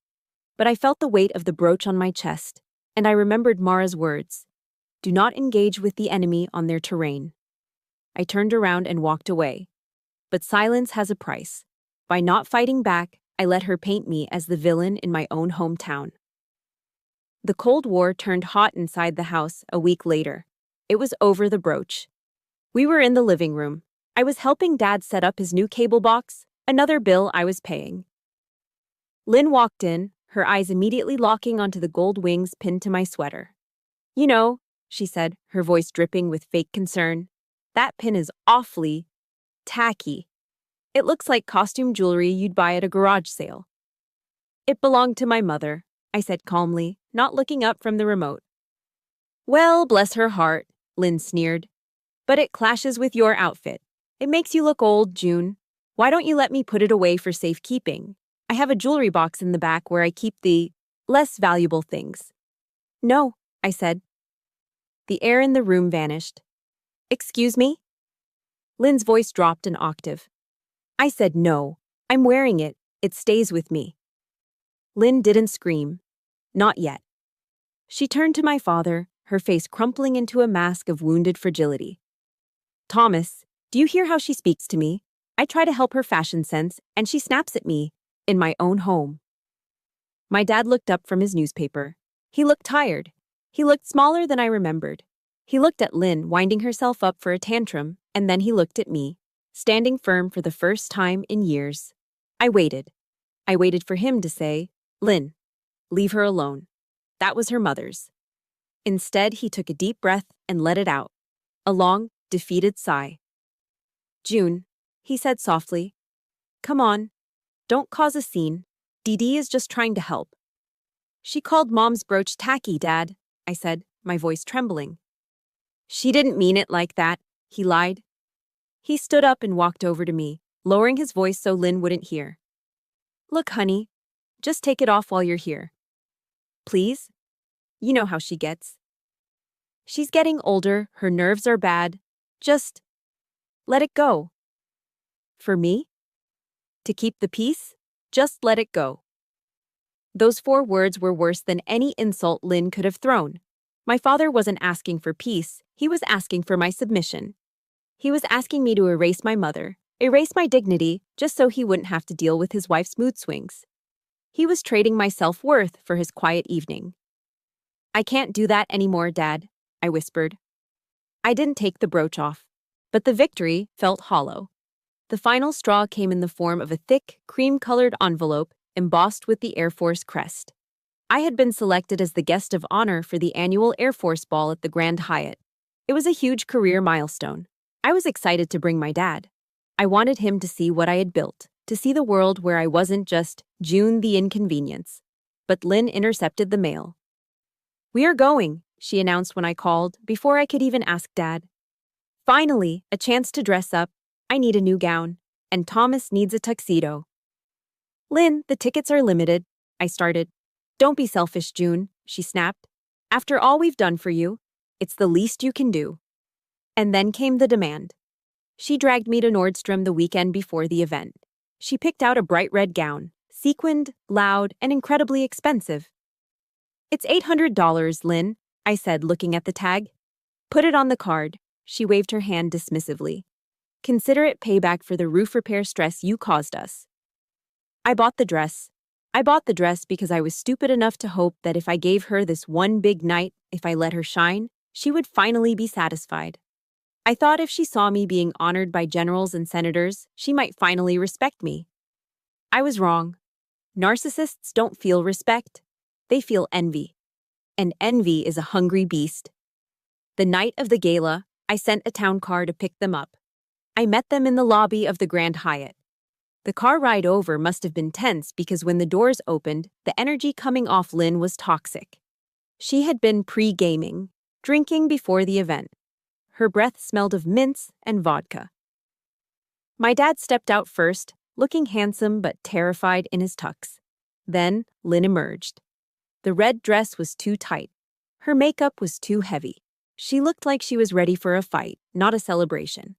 But I felt the weight of the brooch on my chest, and I remembered Mara's words. Do not engage with the enemy on their terrain. I turned around and walked away. But silence has a price. By not fighting back, I let her paint me as the villain in my own hometown. The Cold War turned hot inside the house a week later. It was over the brooch. We were in the living room. I was helping Dad set up his new cable box, another bill I was paying. Lynn walked in, her eyes immediately locking onto the gold wings pinned to my sweater. You know, she said, her voice dripping with fake concern, that pin is awfully tacky. It looks like costume jewelry you'd buy at a garage sale. It belonged to my mother, I said calmly, not looking up from the remote. Well, bless her heart, Lynn sneered. But it clashes with your outfit. It makes you look old, June. Why don't you let me put it away for safekeeping? I have a jewelry box in the back where I keep the less valuable things. No, I said. The air in the room vanished. Excuse me? Lynn's voice dropped an octave. I said no. I'm wearing it. It stays with me. Lynn didn't scream. Not yet. She turned to my father, her face crumpling into a mask of wounded fragility. Thomas, do you hear how she speaks to me? I try to help her fashion sense, and she snaps at me, in my own home. My dad looked up from his newspaper. He looked tired. He looked smaller than I remembered. He looked at Lynn winding herself up for a tantrum, and then he looked at me, standing firm for the first time in years. I waited. I waited for him to say, "Lynn, leave her alone. That was her mother's." Instead, he took a deep breath and let it out. A long, defeated sigh. "June," he said softly. "Come on. Don't cause a scene. Dee Dee is just trying to help." "She called Mom's brooch tacky, Dad," I said, my voice trembling. "She didn't mean it like that," he lied. He stood up and walked over to me, lowering his voice so Lynn wouldn't hear. "Look, honey, just take it off while you're here. Please? You know how she gets. She's getting older, her nerves are bad. Just let it go." For me? To keep the peace? Just let it go. Those 4 words were worse than any insult Lynn could have thrown. My father wasn't asking for peace, he was asking for my submission. He was asking me to erase my mother, erase my dignity, just so he wouldn't have to deal with his wife's mood swings. He was trading my self-worth for his quiet evening. "I can't do that anymore, Dad," I whispered. I didn't take the brooch off, but the victory felt hollow. The final straw came in the form of a thick, cream-colored envelope embossed with the Air Force crest. I had been selected as the guest of honor for the annual Air Force Ball at the Grand Hyatt. It was a huge career milestone. I was excited to bring my dad. I wanted him to see what I had built, to see the world where I wasn't just June the inconvenience. But Lynn intercepted the mail. "We are going," she announced when I called, before I could even ask Dad. "Finally, a chance to dress up. I need a new gown, and Thomas needs a tuxedo." "Lynn, the tickets are limited," I started. "Don't be selfish, June," she snapped. "After all we've done for you, it's the least you can do." And then came the demand. She dragged me to Nordstrom the weekend before the event. She picked out a bright red gown, sequined, loud, and incredibly expensive. "It's $800, Lynn," I said, looking at the tag. "Put it on the card." She waved her hand dismissively. "Consider it payback for the roof repair stress you caused us." I bought the dress. I bought the dress because I was stupid enough to hope that if I gave her this one big night, if I let her shine, she would finally be satisfied. I thought if she saw me being honored by generals and senators, she might finally respect me. I was wrong. Narcissists don't feel respect. They feel envy. And envy is a hungry beast. The night of the gala, I sent a town car to pick them up. I met them in the lobby of the Grand Hyatt. The car ride over must have been tense because when the doors opened, the energy coming off Lynn was toxic. She had been pre-gaming, drinking before the event. Her breath smelled of mints and vodka. My dad stepped out first, looking handsome but terrified in his tux. Then Lynn emerged. The red dress was too tight. Her makeup was too heavy. She looked like she was ready for a fight, not a celebration.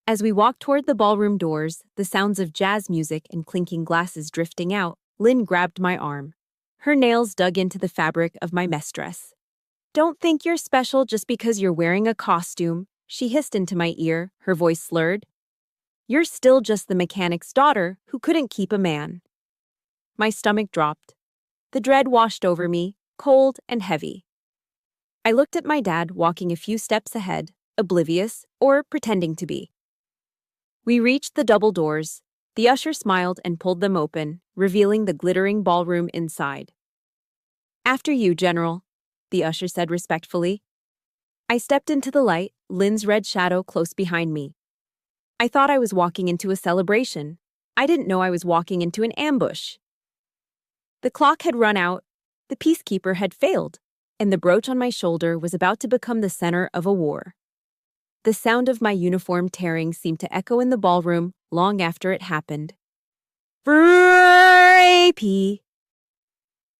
As we walked toward the ballroom doors, the sounds of jazz music and clinking glasses drifting out, Lynn grabbed my arm. Her nails dug into the fabric of my mess dress. "Don't think you're special just because you're wearing a costume," she hissed into my ear, her voice slurred. "You're still just the mechanic's daughter who couldn't keep a man." My stomach dropped. The dread washed over me, cold and heavy. I looked at my dad walking a few steps ahead, oblivious or pretending to be. We reached the double doors. The usher smiled and pulled them open, revealing the glittering ballroom inside. "After you, General," the usher said respectfully. I stepped into the light, Lynn's red shadow close behind me. I thought I was walking into a celebration. I didn't know I was walking into an ambush. The clock had run out, the peacekeeper had failed, and the brooch on my shoulder was about to become the center of a war. The sound of my uniform tearing seemed to echo in the ballroom long after it happened. Rapey!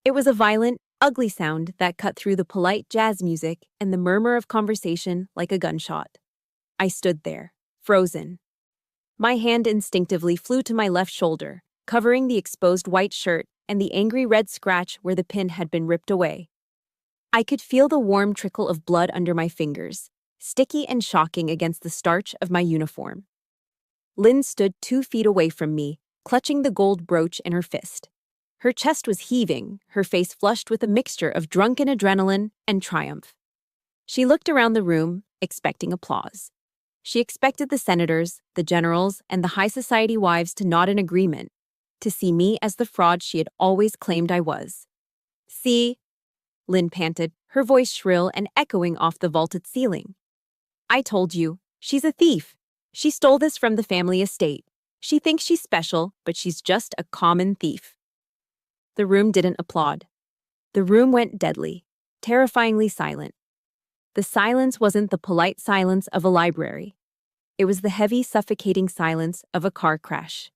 It was a violent, ugly sound that cut through the polite jazz music and the murmur of conversation like a gunshot. I stood there, frozen. My hand instinctively flew to my left shoulder, covering the exposed white shirt and the angry red scratch where the pin had been ripped away. I could feel the warm trickle of blood under my fingers, sticky and shocking against the starch of my uniform. Lynn stood 2 feet away from me, clutching the gold brooch in her fist. Her chest was heaving, her face flushed with a mixture of drunken adrenaline and triumph. She looked around the room, expecting applause. She expected the senators, the generals, and the high society wives to nod in agreement, to see me as the fraud she had always claimed I was. "See?" Lynn panted, her voice shrill and echoing off the vaulted ceiling. "I told you, she's a thief. She stole this from the family estate. She thinks she's special, but she's just a common thief." The room didn't applaud. The room went deadly, terrifyingly silent. The silence wasn't the polite silence of a library. It was the heavy, suffocating silence of a car crash.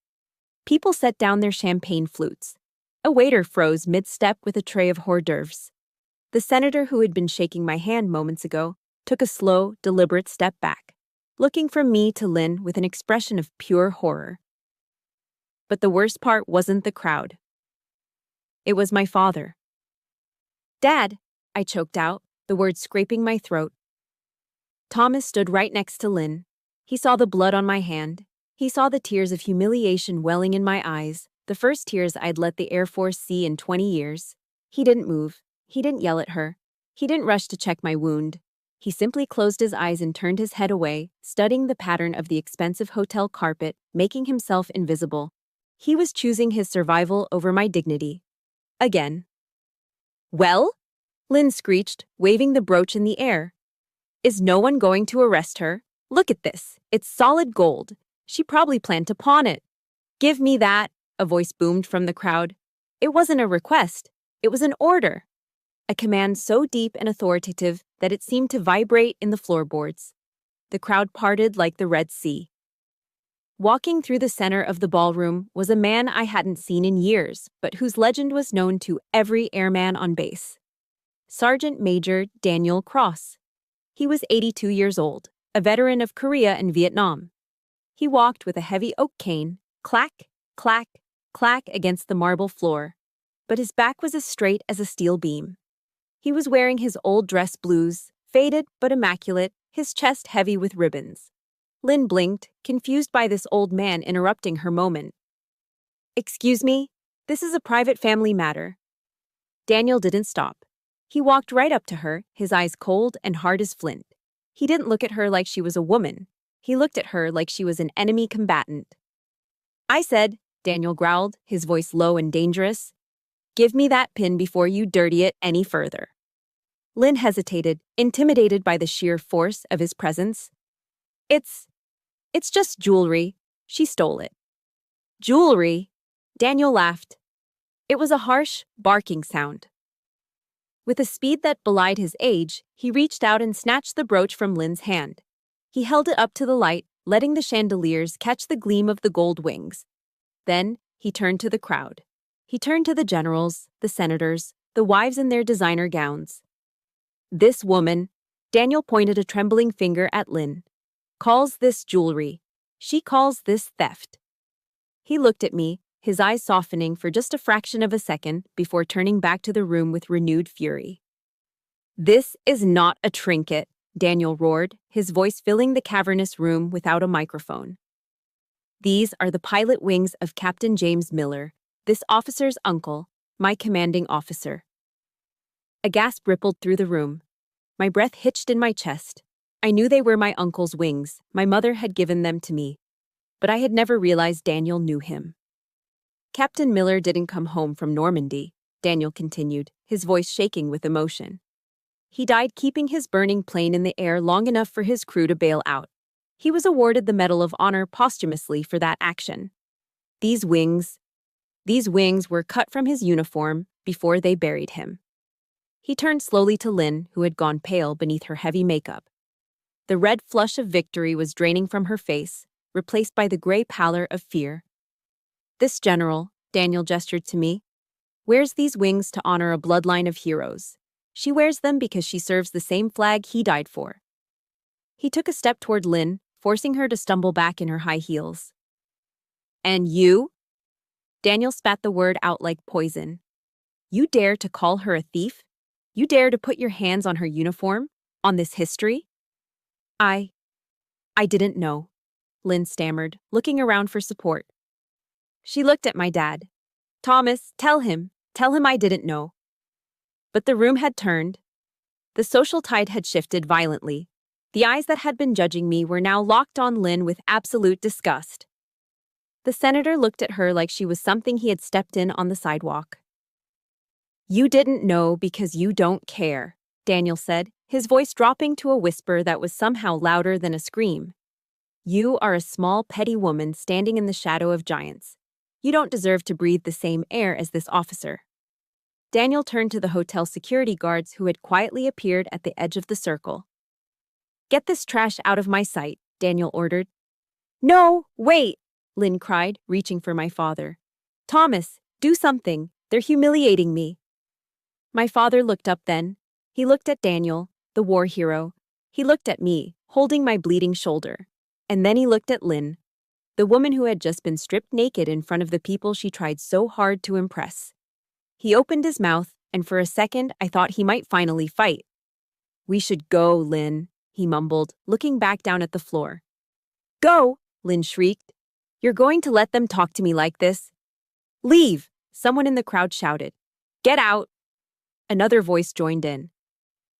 People set down their champagne flutes. A waiter froze mid-step with a tray of hors d'oeuvres. The senator who had been shaking my hand moments ago took a slow, deliberate step back, looking from me to Lynn with an expression of pure horror. But the worst part wasn't the crowd. It was my father. "Dad," I choked out, the words scraping my throat. Thomas stood right next to Lynn. He saw the blood on my hand. He saw the tears of humiliation welling in my eyes, the first tears I'd let the Air Force see in 20 years. He didn't move. He didn't yell at her. He didn't rush to check my wound. He simply closed his eyes and turned his head away, studying the pattern of the expensive hotel carpet, making himself invisible. He was choosing his survival over my dignity. Again. "Well?" Lynn screeched, waving the brooch in the air. "Is no one going to arrest her? Look at this. It's solid gold. She probably planned to pawn it." "Give me that," a voice boomed from the crowd. It wasn't a request. It was an order. A command so deep and authoritative that it seemed to vibrate in the floorboards. The crowd parted like the Red Sea. Walking through the center of the ballroom was a man I hadn't seen in years, but whose legend was known to every airman on base. Sergeant Major Daniel Cross. He was 82 years old, a veteran of Korea and Vietnam. He walked with a heavy oak cane, clack, clack, clack against the marble floor, but his back was as straight as a steel beam. He was wearing his old dress blues, faded but immaculate, his chest heavy with ribbons. Lynn blinked, confused by this old man interrupting her moment. "Excuse me, this is a private family matter." Daniel didn't stop. He walked right up to her, his eyes cold and hard as flint. He didn't look at her like she was a woman. He looked at her like she was an enemy combatant. "I said," Daniel growled, his voice low and dangerous, "give me that pin before you dirty it any further." Lynn hesitated, intimidated by the sheer force of his presence. It's just jewelry. She stole it." "Jewelry?" Daniel laughed. It was a harsh, barking sound. With a speed that belied his age, he reached out and snatched the brooch from Lynn's hand. He held it up to the light, letting the chandeliers catch the gleam of the gold wings. Then, he turned to the crowd. He turned to the generals, the senators, the wives in their designer gowns. "This woman," Daniel pointed a trembling finger at Lynn, "calls this jewelry. She calls this theft." He looked at me, his eyes softening for just a fraction of a second before turning back to the room with renewed fury. "This is not a trinket," Daniel roared, his voice filling the cavernous room without a microphone. "These are the pilot wings of Captain James Miller, this officer's uncle, my commanding officer." A gasp rippled through the room. My breath hitched in my chest. I knew they were my uncle's wings. My mother had given them to me. But I had never realized Daniel knew him. "Captain Miller didn't come home from Normandy," Daniel continued, his voice shaking with emotion. "He died keeping his burning plane in the air long enough for his crew to bail out. He was awarded the Medal of Honor posthumously for that action. These wings were cut from his uniform before they buried him." He turned slowly to Lynn, who had gone pale beneath her heavy makeup. The red flush of victory was draining from her face, replaced by the gray pallor of fear. "This general," Daniel gestured to me, "wears these wings to honor a bloodline of heroes. She wears them because she serves the same flag he died for." He took a step toward Lynn, forcing her to stumble back in her high heels. "And you?" Daniel spat the word out like poison. "You dare to call her a thief? You dare to put your hands on her uniform? On this history?" I didn't know." Lynn stammered, looking around for support. She looked at my dad. Thomas, tell him I didn't know. But the room had turned. The social tide had shifted violently. The eyes that had been judging me were now locked on Lynn with absolute disgust. The senator looked at her like she was something he had stepped in on the sidewalk. You didn't know because you don't care, Daniel said, his voice dropping to a whisper that was somehow louder than a scream. You are a small, petty woman standing in the shadow of giants. You don't deserve to breathe the same air as this officer. Daniel turned to the hotel security guards who had quietly appeared at the edge of the circle. Get this trash out of my sight, Daniel ordered. No, wait, Lynn cried, reaching for my father. Thomas, do something. They're humiliating me. My father looked up then. He looked at Daniel, the war hero. He looked at me, holding my bleeding shoulder. And then he looked at Lynn, the woman who had just been stripped naked in front of the people she tried so hard to impress. He opened his mouth, and for a second I thought he might finally fight. We should go, Lynn, he mumbled, looking back down at the floor. Go, Lynn shrieked. You're going to let them talk to me like this? Leave, someone in the crowd shouted. Get out. Another voice joined in.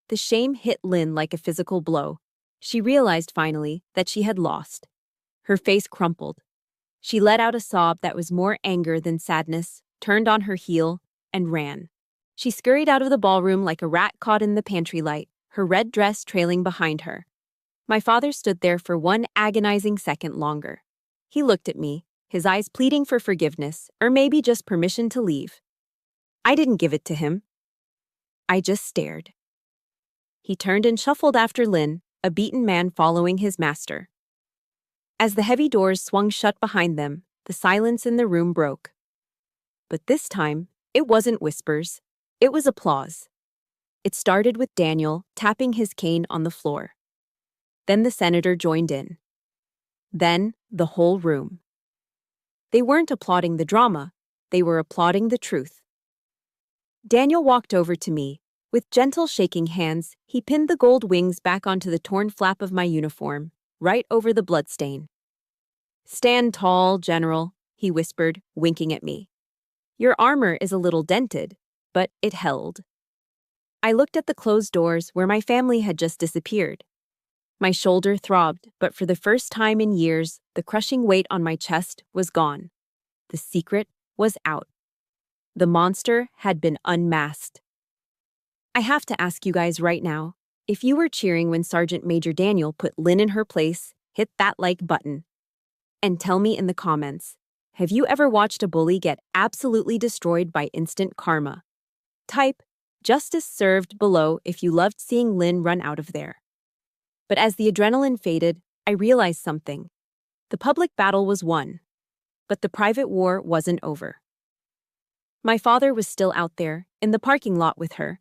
The shame hit Lynn like a physical blow. She realized finally that she had lost. Her face crumpled. She let out a sob that was more anger than sadness, turned on her heel, and ran. She scurried out of the ballroom like a rat caught in the pantry light, her red dress trailing behind her. My father stood there for one agonizing second longer. He looked at me, his eyes pleading for forgiveness, or maybe just permission to leave. I didn't give it to him. I just stared. He turned and shuffled after Lynn, a beaten man following his master. As the heavy doors swung shut behind them, the silence in the room broke. But this time, it wasn't whispers. It was applause. It started with Daniel tapping his cane on the floor. Then the senator joined in. Then, the whole room. They weren't applauding the drama. They were applauding the truth. Daniel walked over to me. With gentle shaking hands, he pinned the gold wings back onto the torn flap of my uniform, right over the bloodstain. Stand tall, General, he whispered, winking at me. Your armor is a little dented, but it held. I looked at the closed doors where my family had just disappeared. My shoulder throbbed, but for the first time in years, the crushing weight on my chest was gone. The secret was out. The monster had been unmasked. I have to ask you guys right now, if you were cheering when Sergeant Major Daniel put Lynn in her place, hit that like button. And tell me in the comments, have you ever watched a bully get absolutely destroyed by instant karma? Type, justice served below if you loved seeing Lynn run out of there. But as the adrenaline faded, I realized something. The public battle was won, but the private war wasn't over. My father was still out there, in the parking lot with her.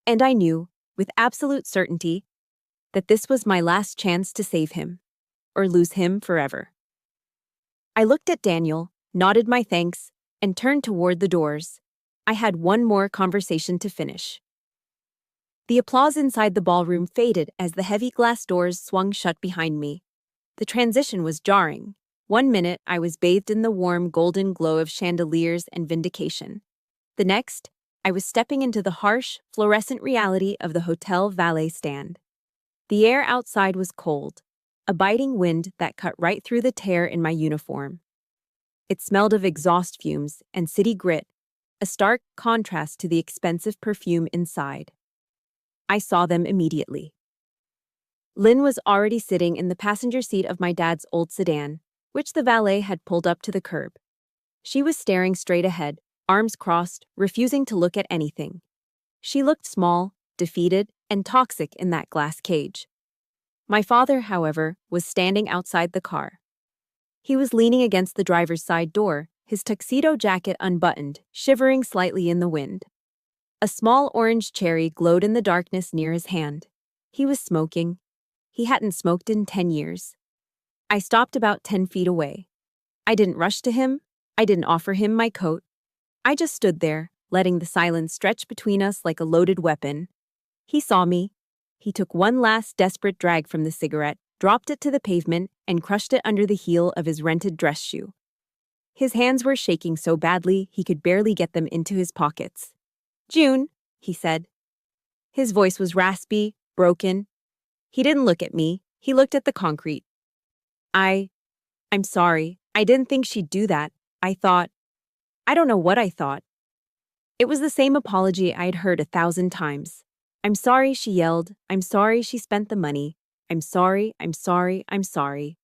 And I knew, with absolute certainty, that this was my last chance to save him, or lose him forever. I looked at Daniel, nodded my thanks, and turned toward the doors. I had one more conversation to finish. The applause inside the ballroom faded as the heavy glass doors swung shut behind me. The transition was jarring. 1 minute, I was bathed in the warm golden glow of chandeliers and vindication. The next, I was stepping into the harsh, fluorescent reality of the hotel valet stand. The air outside was cold, a biting wind that cut right through the tear in my uniform. It smelled of exhaust fumes and city grit, a stark contrast to the expensive perfume inside. I saw them immediately. Lynn was already sitting in the passenger seat of my dad's old sedan, which the valet had pulled up to the curb. She was staring straight ahead, arms crossed, refusing to look at anything. She looked small, defeated, and toxic in that glass cage. My father, however, was standing outside the car. He was leaning against the driver's side door, his tuxedo jacket unbuttoned, shivering slightly in the wind. A small orange cherry glowed in the darkness near his hand. He was smoking. He hadn't smoked in 10 years. I stopped about 10 feet away. I didn't rush to him. I didn't offer him my coat. I just stood there, letting the silence stretch between us like a loaded weapon. He saw me. He took one last desperate drag from the cigarette, dropped it to the pavement, and crushed it under the heel of his rented dress shoe. His hands were shaking so badly he could barely get them into his pockets. "June," he said. His voice was raspy, broken. He didn't look at me, he looked at the concrete. I'm sorry. I didn't think she'd do that. I don't know what I thought. It was the same apology I had heard 1,000 times. "I'm sorry," she yelled. "I'm sorry she spent the money. I'm sorry, I'm sorry, I'm sorry."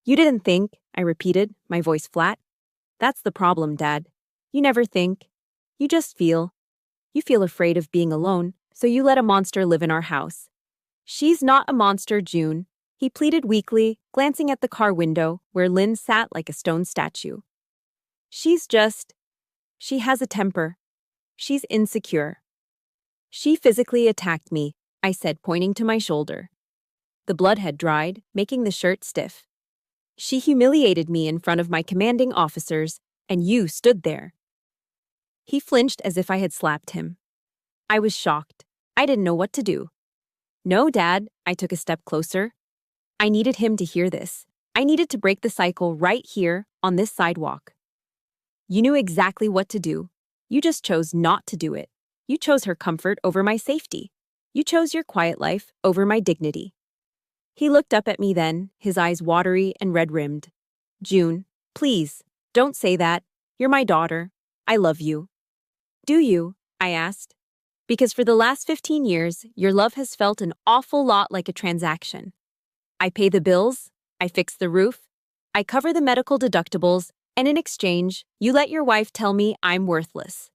"You didn't think," I repeated, my voice flat. "That's the problem, Dad. You never think. You just feel. You feel afraid of being alone, so you let a monster live in our house." "She's not a monster, June," he pleaded weakly, glancing at the car window where Lynn sat like a stone statue. She has a temper. She's insecure." "She physically attacked me," I said, pointing to my shoulder. The blood had dried, making the shirt stiff. "She humiliated me in front of my commanding officers, and you stood there." He flinched as if I had slapped him. I was shocked. I didn't know what to do. "No, Dad," I took a step closer. I needed him to hear this. I needed to break the cycle right here, on this sidewalk. "You knew exactly what to do. You just chose not to do it. You chose her comfort over my safety. You chose your quiet life over my dignity." He looked up at me then, his eyes watery and red-rimmed. "June, please, don't say that. You're my daughter. I love you." "Do you?" I asked. "Because for the last 15 years, your love has felt an awful lot like a transaction. I pay the bills, I fix the roof, I cover the medical deductibles, and in exchange, you let your wife tell me I'm worthless."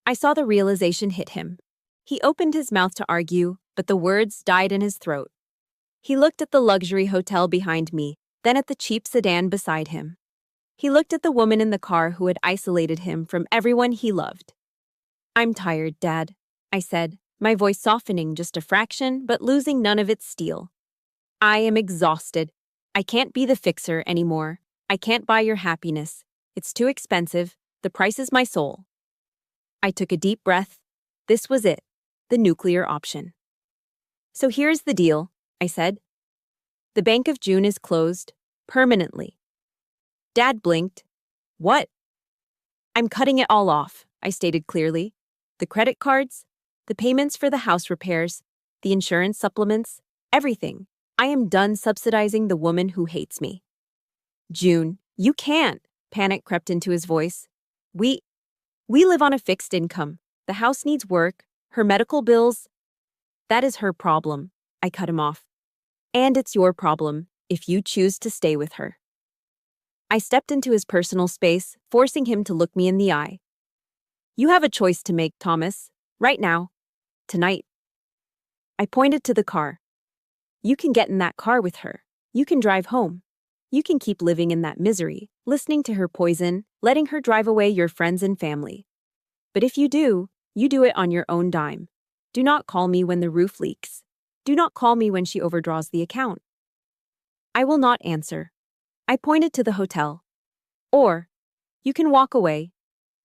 I saw the realization hit him. He opened his mouth to argue, but the words died in his throat. He looked at the luxury hotel behind me, then at the cheap sedan beside him. He looked at the woman in the car who had isolated him from everyone he loved. "I'm tired, Dad," I said, my voice softening just a fraction but losing none of its steel. "I am exhausted. I can't be the fixer anymore. I can't buy your happiness. It's too expensive. The price is my soul." I took a deep breath. This was it, the nuclear option. "So here's the deal," I said. "The Bank of June is closed, permanently." Dad blinked. "What?" "I'm cutting it all off," I stated clearly. "The credit cards, the payments for the house repairs, the insurance supplements, everything. I am done subsidizing the woman who hates me." "June, you can't," panic crept into his voice. We live on a fixed income. The house needs work, her medical bills." "That is her problem," I cut him off. "And it's your problem, if you choose to stay with her." I stepped into his personal space, forcing him to look me in the eye. "You have a choice to make, Thomas. Right now. Tonight." I pointed to the car. "You can get in that car with her. You can drive home. You can keep living in that misery, listening to her poison, letting her drive away your friends and family. But if you do it on your own dime. Do not call me when the roof leaks. Do not call me when she overdraws the account." I will not answer. I pointed to the hotel. "Or, you can walk away.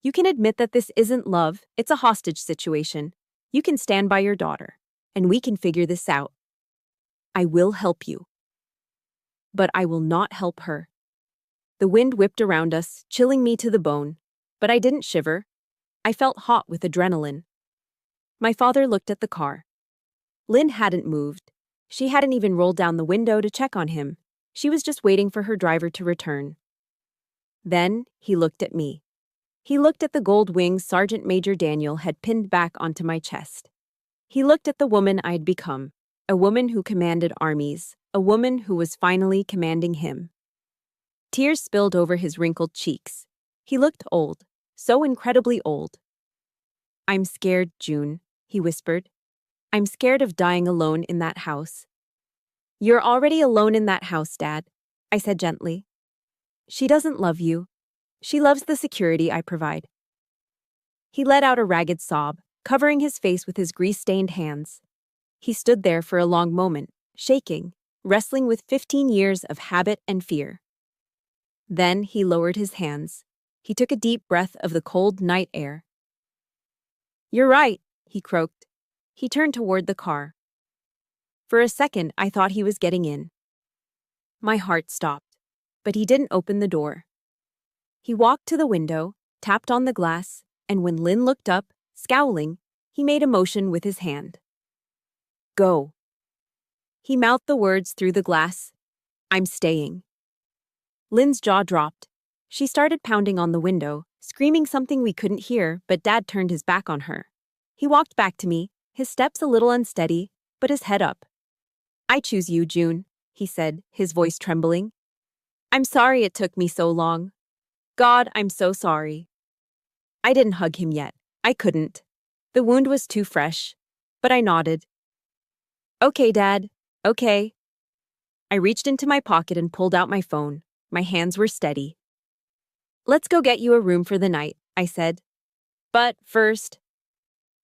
You can admit that this isn't love, it's a hostage situation. You can stand by your daughter, and we can figure this out. I will help you. But I will not help her." The wind whipped around us, chilling me to the bone. But I didn't shiver. I felt hot with adrenaline. My father looked at the car. Lynn hadn't moved. She hadn't even rolled down the window to check on him. She was just waiting for her driver to return. Then he looked at me. He looked at the gold wings Sergeant Major Daniel had pinned back onto my chest. He looked at the woman I'd become, a woman who commanded armies, a woman who was finally commanding him. Tears spilled over his wrinkled cheeks. He looked old, so incredibly old. "I'm scared, June," he whispered. "I'm scared of dying alone in that house." "You're already alone in that house, Dad," I said gently. "She doesn't love you. She loves the security I provide." He let out a ragged sob, covering his face with his grease-stained hands. He stood there for a long moment, shaking, wrestling with 15 years of habit and fear. Then he lowered his hands. He took a deep breath of the cold night air. "You're right," he croaked. He turned toward the car. For a second, I thought he was getting in. My heart stopped, but he didn't open the door. He walked to the window, tapped on the glass, and when Lynn looked up, scowling, he made a motion with his hand. Go. He mouthed the words through the glass. I'm staying. Lynn's jaw dropped. She started pounding on the window, screaming something we couldn't hear, but Dad turned his back on her. He walked back to me, his steps a little unsteady, but his head up. I choose you, June, he said, his voice trembling. I'm sorry it took me so long. God, I'm so sorry. I didn't hug him yet. I couldn't. The wound was too fresh. But I nodded. Okay, Dad. Okay. I reached into my pocket and pulled out my phone. My hands were steady. Let's go get you a room for the night, I said. But first,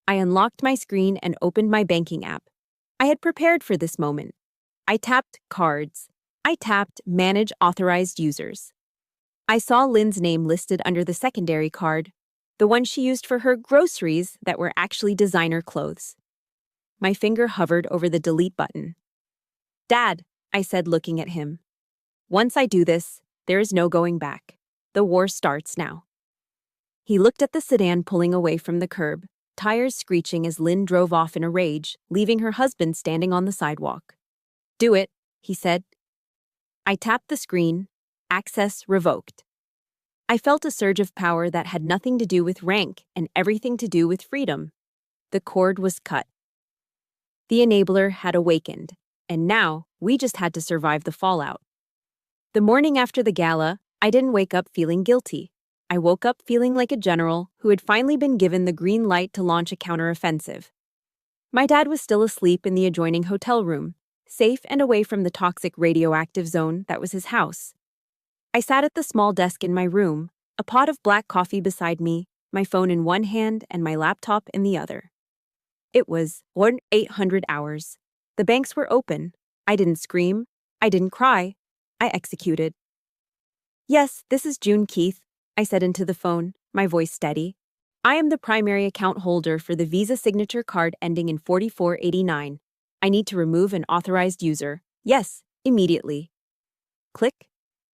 I unlocked my screen and opened my banking app. I had prepared for this moment. I tapped cards. I tapped manage authorized users. I saw Lynn's name listed under the secondary card, the one she used for her groceries that were actually designer clothes. My finger hovered over the delete button. Dad, I said, looking at him. Once I do this, there is no going back. The war starts now. He looked at the sedan pulling away from the curb, tires screeching as Lynn drove off in a rage, leaving her husband standing on the sidewalk. Do it, he said. I tapped the screen. Access revoked. I felt a surge of power that had nothing to do with rank and everything to do with freedom. The cord was cut. The enabler had awakened, and now we just had to survive the fallout. The morning after the gala, I didn't wake up feeling guilty. I woke up feeling like a general who had finally been given the green light to launch a counteroffensive. My dad was still asleep in the adjoining hotel room, safe and away from the toxic radioactive zone that was his house. I sat at the small desk in my room, a pot of black coffee beside me, my phone in one hand and my laptop in the other. It was 800 hours. The banks were open. I didn't scream. I didn't cry. I executed. Yes, this is June Keith, I said into the phone, my voice steady. I am the primary account holder for the Visa signature card ending in 4489. I need to remove an authorized user. Yes, immediately. Click.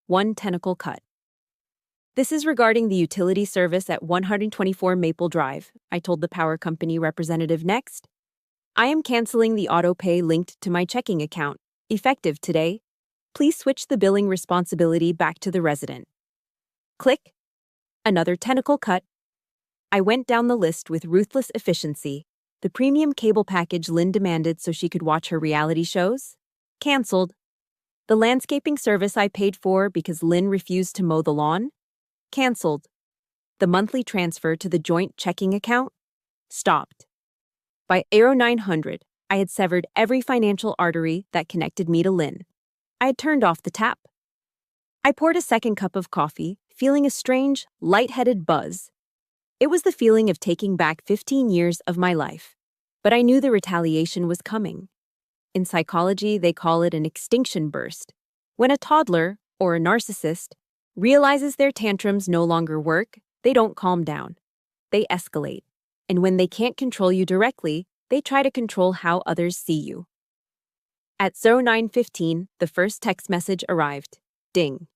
One tentacle cut. This is regarding the utility service at 124 Maple Drive, I told the power company representative next. I am canceling the auto pay linked to my checking account, effective today. Please switch the billing responsibility back to the resident. Click. Another tentacle cut. I went down the list with ruthless efficiency. The premium cable package Lynn demanded so she could watch her reality shows? Canceled. The landscaping service I paid for because Lynn refused to mow the lawn? Canceled. The monthly transfer to the joint checking account? Stopped. By Aero 900, I had severed every financial artery that connected me to Lynn. I had turned off the tap. I poured a second cup of coffee, feeling a strange, lightheaded buzz. It was the feeling of taking back 15 years of my life. But I knew the retaliation was coming. In psychology, they call it an extinction burst. When a toddler, or a narcissist, realizes their tantrums no longer work, they don't calm down. They escalate. And when they can't control you directly, they try to control how others see you. At 09:15, the first text message arrived. Ding.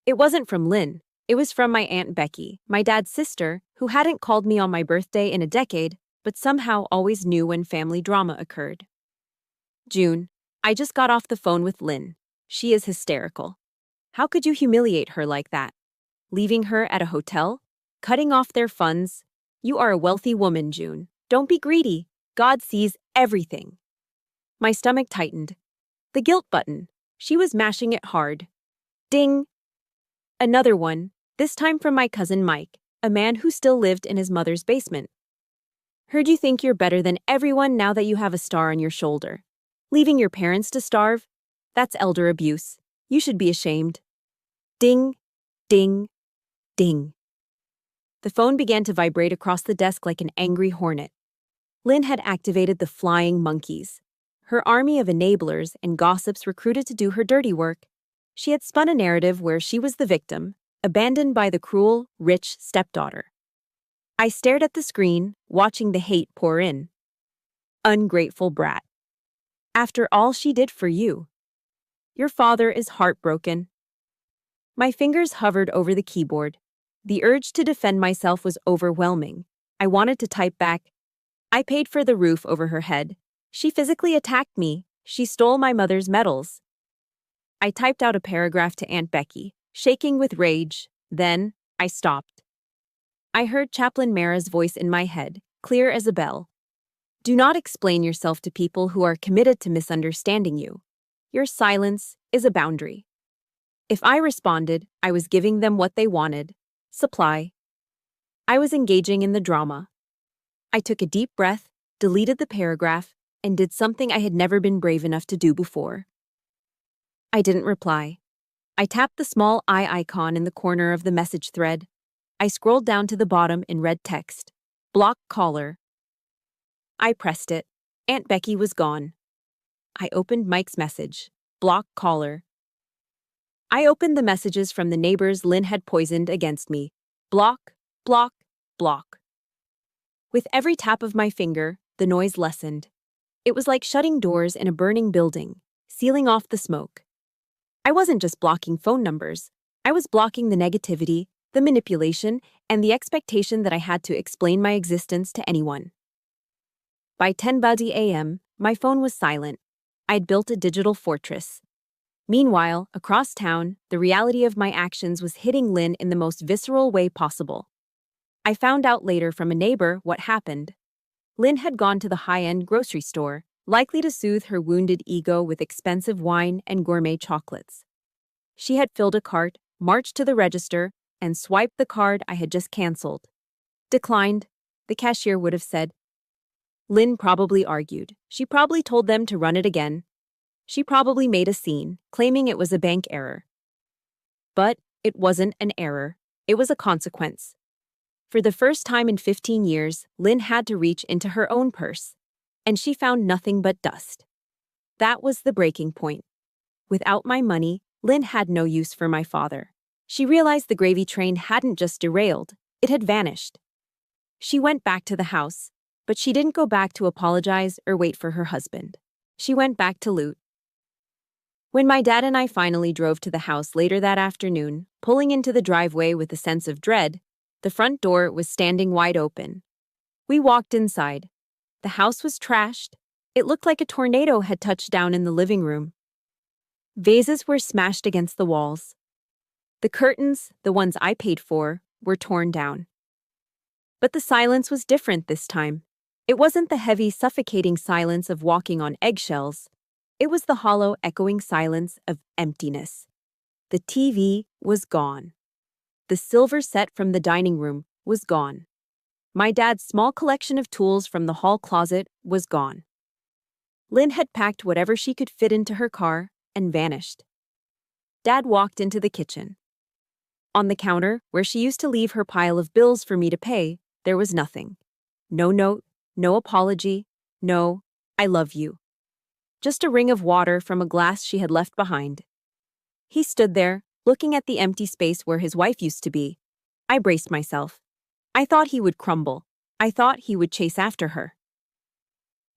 It wasn't from Lynn. It was from my Aunt Becky, my dad's sister, who hadn't called me on my birthday in a decade, but somehow always knew when family drama occurred. June, I just got off the phone with Lynn. She is hysterical. How could you humiliate her like that? Leaving her at a hotel? Cutting off their funds? You are a wealthy woman, June. Don't be greedy. God sees everything. My stomach tightened. The guilt button. She was mashing it hard. Ding. Another one, this time from my cousin Mike, a man who still lived in his mother's basement. Heard you think you're better than everyone now that you have a star on your shoulder. Leaving your parents to starve? That's elder abuse. You should be ashamed. Ding, ding, ding. The phone began to vibrate across the desk like an angry hornet. Lynn had activated the flying monkeys. Her army of enablers and gossips recruited to do her dirty work. She had spun a narrative where she was the victim, abandoned by the cruel, rich stepdaughter. I stared at the screen, watching the hate pour in. Ungrateful brat. After all she did for you. Your father is heartbroken. My fingers hovered over the keyboard. The urge to defend myself was overwhelming. I wanted to type back, I paid for the roof over her head. She physically attacked me. She stole my mother's medals. I typed out a paragraph to Aunt Becky, shaking with rage. Then, I stopped. I heard Chaplain Mara's voice in my head, clear as a bell. Do not explain yourself to people who are committed to misunderstanding you. Your silence is a boundary. If I responded, I was giving them what they wanted. Supply. I was engaging in the drama. I took a deep breath, deleted the paragraph, and did something I had never been brave enough to do before. I didn't reply. I tapped the small eye icon in the corner of the message thread. I scrolled down to the bottom in red text. Block caller. I pressed it. Aunt Becky was gone. I opened Mike's message. Block caller. I opened the messages from the neighbors Lynn had poisoned against me. Block, block, block. With every tap of my finger, the noise lessened. It was like shutting doors in a burning building, sealing off the smoke. I wasn't just blocking phone numbers. I was blocking the negativity, the manipulation, and the expectation that I had to explain my existence to anyone. By 10:30 a.m., my phone was silent. I'd built a digital fortress. Meanwhile, across town, the reality of my actions was hitting Lynn in the most visceral way possible. I found out later from a neighbor what happened. Lynn had gone to the high-end grocery store, likely to soothe her wounded ego with expensive wine and gourmet chocolates. She had filled a cart, marched to the register, and swiped the card I had just canceled. Declined, the cashier would have said. Lynn probably argued. She probably told them to run it again. She probably made a scene, claiming it was a bank error. But it wasn't an error. It was a consequence. For the first time in 15 years, Lynn had to reach into her own purse. And she found nothing but dust. That was the breaking point. Without my money, Lynn had no use for my father. She realized the gravy train hadn't just derailed, it had vanished. She went back to the house, but she didn't go back to apologize or wait for her husband. She went back to loot. When my dad and I finally drove to the house later that afternoon, pulling into the driveway with a sense of dread, the front door was standing wide open. We walked inside. The house was trashed. It looked like a tornado had touched down in the living room. Vases were smashed against the walls. The curtains, the ones I paid for, were torn down. But the silence was different this time. It wasn't the heavy, suffocating silence of walking on eggshells. It was the hollow, echoing silence of emptiness. The TV was gone. The silver set from the dining room was gone. My dad's small collection of tools from the hall closet was gone. Lynn had packed whatever she could fit into her car and vanished. Dad walked into the kitchen. On the counter, where she used to leave her pile of bills for me to pay, there was nothing. No note, no apology, no, I love you. Just a ring of water from a glass she had left behind. He stood there, looking at the empty space where his wife used to be. I braced myself. I thought he would crumble. I thought he would chase after her.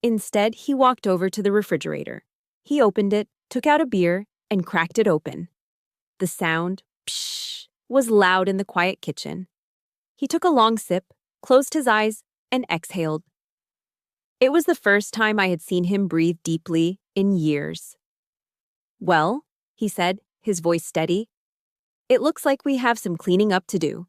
Instead, he walked over to the refrigerator. He opened it, took out a beer, and cracked it open. The sound, pshh, was loud in the quiet kitchen. He took a long sip, closed his eyes, and exhaled. It was the first time I had seen him breathe deeply in years. Well, he said, his voice steady, it looks like we have some cleaning up to do.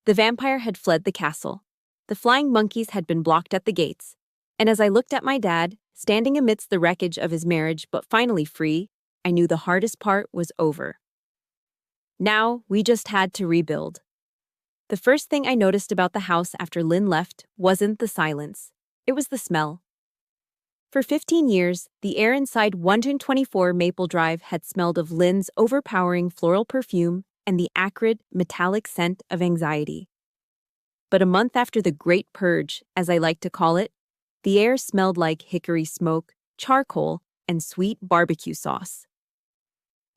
The vampire had fled the castle. The flying monkeys had been blocked at the gates. And as I looked at my dad, standing amidst the wreckage of his marriage but finally free, I knew the hardest part was over. Now, we just had to rebuild. The first thing I noticed about the house after Lynn left wasn't the silence. It was the smell. For 15 years, the air inside 124 Maple Drive had smelled of Lynn's overpowering floral perfume and the acrid, metallic scent of anxiety. But a month after the Great Purge, as I like to call it, the air smelled like hickory smoke, charcoal, and sweet barbecue sauce.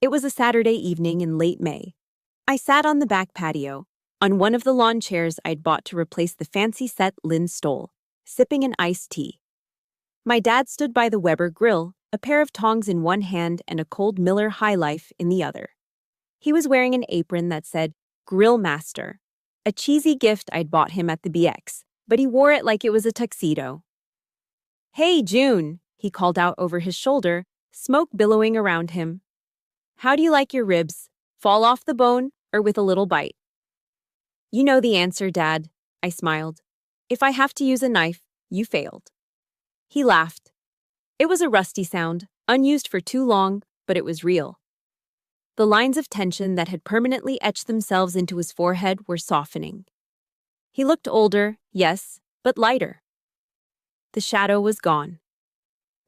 It was a Saturday evening in late May. I sat on the back patio, on one of the lawn chairs I'd bought to replace the fancy set Lynn stole, sipping an iced tea. My dad stood by the Weber grill, a pair of tongs in one hand and a cold Miller High Life in the other. He was wearing an apron that said, Grill Master, a cheesy gift I'd bought him at the BX, but he wore it like it was a tuxedo. "Hey, June," he called out over his shoulder, smoke billowing around him. "How do you like your ribs? Fall off the bone or with a little bite?" "You know the answer, Dad," I smiled. "If I have to use a knife, you failed." He laughed. It was a rusty sound, unused for too long, but it was real. The lines of tension that had permanently etched themselves into his forehead were softening. He looked older, yes, but lighter. The shadow was gone.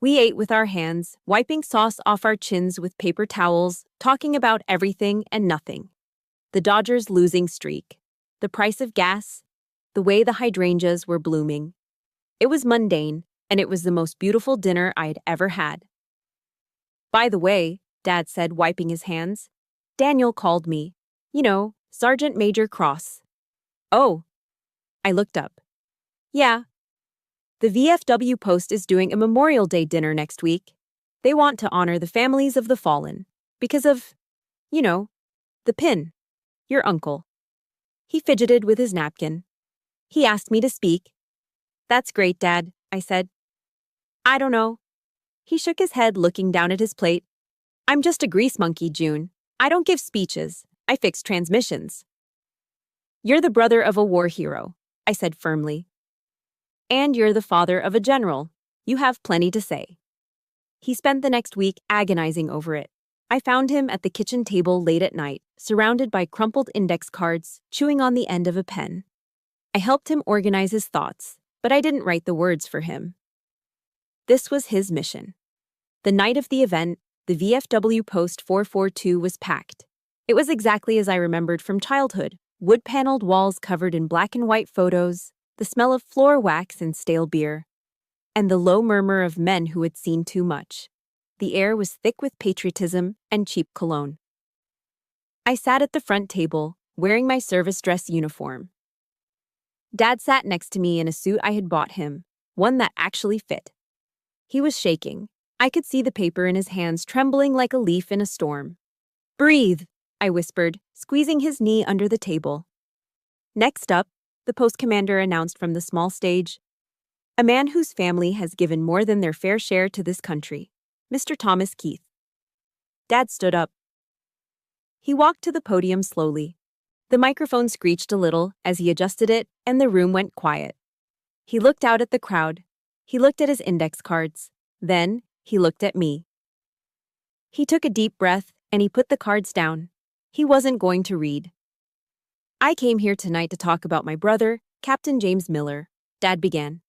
We ate with our hands, wiping sauce off our chins with paper towels, talking about everything and nothing. The Dodgers' losing streak, the price of gas, the way the hydrangeas were blooming. It was mundane, and it was the most beautiful dinner I'd ever had. "By the way," Dad said, wiping his hands, "Daniel called me. You know, Sergeant Major Cross." "Oh." I looked up. "Yeah. The VFW Post is doing a Memorial Day dinner next week. They want to honor the families of the fallen. Because of, you know, the pin. Your uncle." He fidgeted with his napkin. He asked me to speak. "That's great, Dad," I said. "I don't know." He shook his head, looking down at his plate. "I'm just a grease monkey, June. I don't give speeches. I fix transmissions." "You're the brother of a war hero," I said firmly. "And you're the father of a general. You have plenty to say." He spent the next week agonizing over it. I found him at the kitchen table late at night, surrounded by crumpled index cards, chewing on the end of a pen. I helped him organize his thoughts, but I didn't write the words for him. This was his mission. The night of the event, the VFW Post 442 was packed. It was exactly as I remembered from childhood: wood-paneled walls covered in black and white photos, the smell of floor wax and stale beer, and the low murmur of men who had seen too much. The air was thick with patriotism and cheap cologne. I sat at the front table, wearing my service dress uniform. Dad sat next to me in a suit I had bought him, one that actually fit. He was shaking. I could see the paper in his hands trembling like a leaf in a storm. "Breathe," I whispered, squeezing his knee under the table. "Next up," the post commander announced from the small stage, "a man whose family has given more than their fair share to this country, Mr. Thomas Keith." Dad stood up. He walked to the podium slowly. The microphone screeched a little as he adjusted it, and the room went quiet. He looked out at the crowd. He looked at his index cards. Then, he looked at me. He took a deep breath, and he put the cards down. He wasn't going to read. "I came here tonight to talk about my brother, Captain James Miller," Dad began.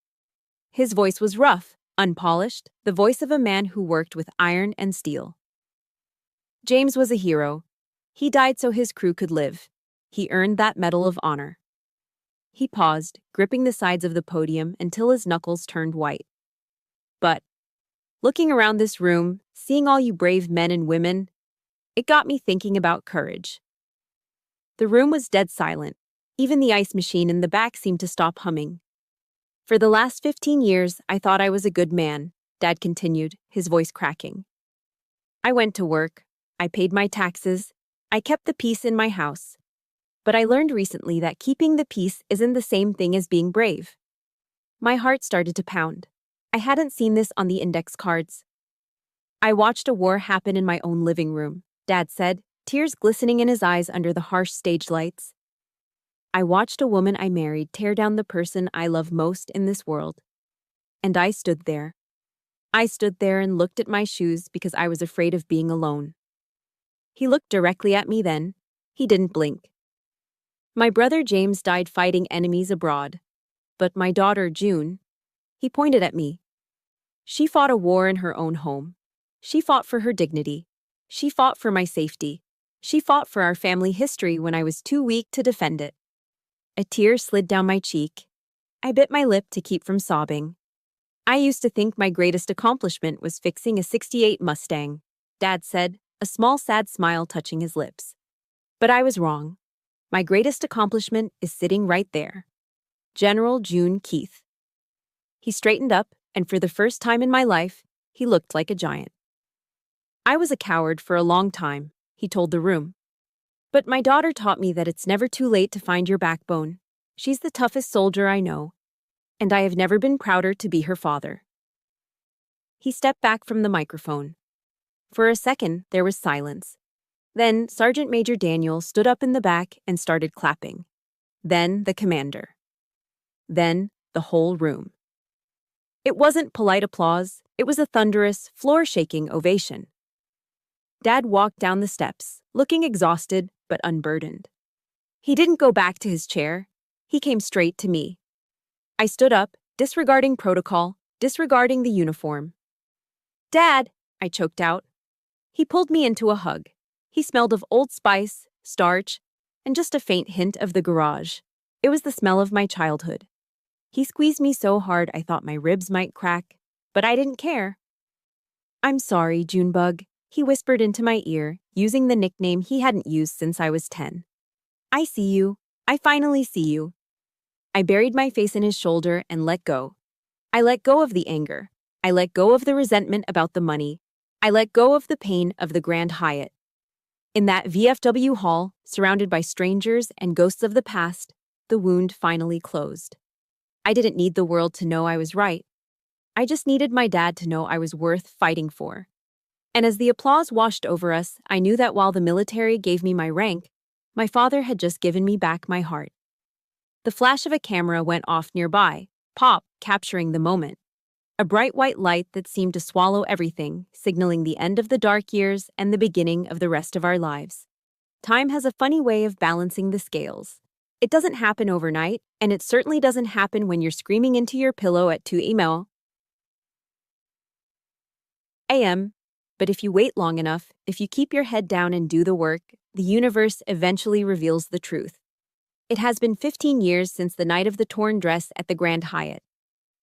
His voice was rough, unpolished, the voice of a man who worked with iron and steel. "James was a hero. He died so his crew could live. He earned that Medal of Honor." He paused, gripping the sides of the podium until his knuckles turned white. "But, looking around this room, seeing all you brave men and women, it got me thinking about courage." The room was dead silent. Even the ice machine in the back seemed to stop humming. "For the last 15 years, I thought I was a good man," Dad continued, his voice cracking. "I went to work. I paid my taxes. I kept the peace in my house. But I learned recently that keeping the peace isn't the same thing as being brave." My heart started to pound. I hadn't seen this on the index cards. "I watched a war happen in my own living room," Dad said, tears glistening in his eyes under the harsh stage lights. "I watched a woman I married tear down the person I love most in this world. And I stood there. I stood there and looked at my shoes because I was afraid of being alone." He looked directly at me then. He didn't blink. "My brother James died fighting enemies abroad. But my daughter, June," he pointed at me. "She fought a war in her own home. She fought for her dignity. She fought for my safety. She fought for our family history when I was too weak to defend it." A tear slid down my cheek. I bit my lip to keep from sobbing. "I used to think my greatest accomplishment was fixing a '68 Mustang," Dad said, a small sad smile touching his lips. "But I was wrong. My greatest accomplishment is sitting right there. General June Keith." He straightened up, and for the first time in my life, he looked like a giant. I was a coward for a long time, he told the room. But my daughter taught me that it's never too late to find your backbone. She's the toughest soldier I know, and I have never been prouder to be her father. He stepped back from the microphone. For a second, there was silence. Then Sergeant Major Daniel stood up in the back and started clapping. Then the commander. Then the whole room. It wasn't polite applause, it was a thunderous, floor-shaking ovation. Dad walked down the steps, looking exhausted but unburdened. He didn't go back to his chair. He came straight to me. I stood up, disregarding protocol, disregarding the uniform. "Dad," I choked out. He pulled me into a hug. He smelled of Old Spice, starch, and just a faint hint of the garage. It was the smell of my childhood. He squeezed me so hard I thought my ribs might crack, but I didn't care. "I'm sorry, Junebug," he whispered into my ear, using the nickname he hadn't used since I was 10. "I see you. I finally see you." I buried my face in his shoulder and let go. I let go of the anger. I let go of the resentment about the money. I let go of the pain of the Grand Hyatt. In that VFW hall, surrounded by strangers and ghosts of the past, the wound finally closed. I didn't need the world to know I was right. I just needed my dad to know I was worth fighting for. And as the applause washed over us, I knew that while the military gave me my rank, my father had just given me back my heart. The flash of a camera went off nearby, pop, capturing the moment. A bright white light that seemed to swallow everything, signaling the end of the dark years and the beginning of the rest of our lives. Time has a funny way of balancing the scales. It doesn't happen overnight, and it certainly doesn't happen when you're screaming into your pillow at 2 a.m. But if you wait long enough, if you keep your head down and do the work, the universe eventually reveals the truth. It has been 15 years since the night of the torn dress at the Grand Hyatt.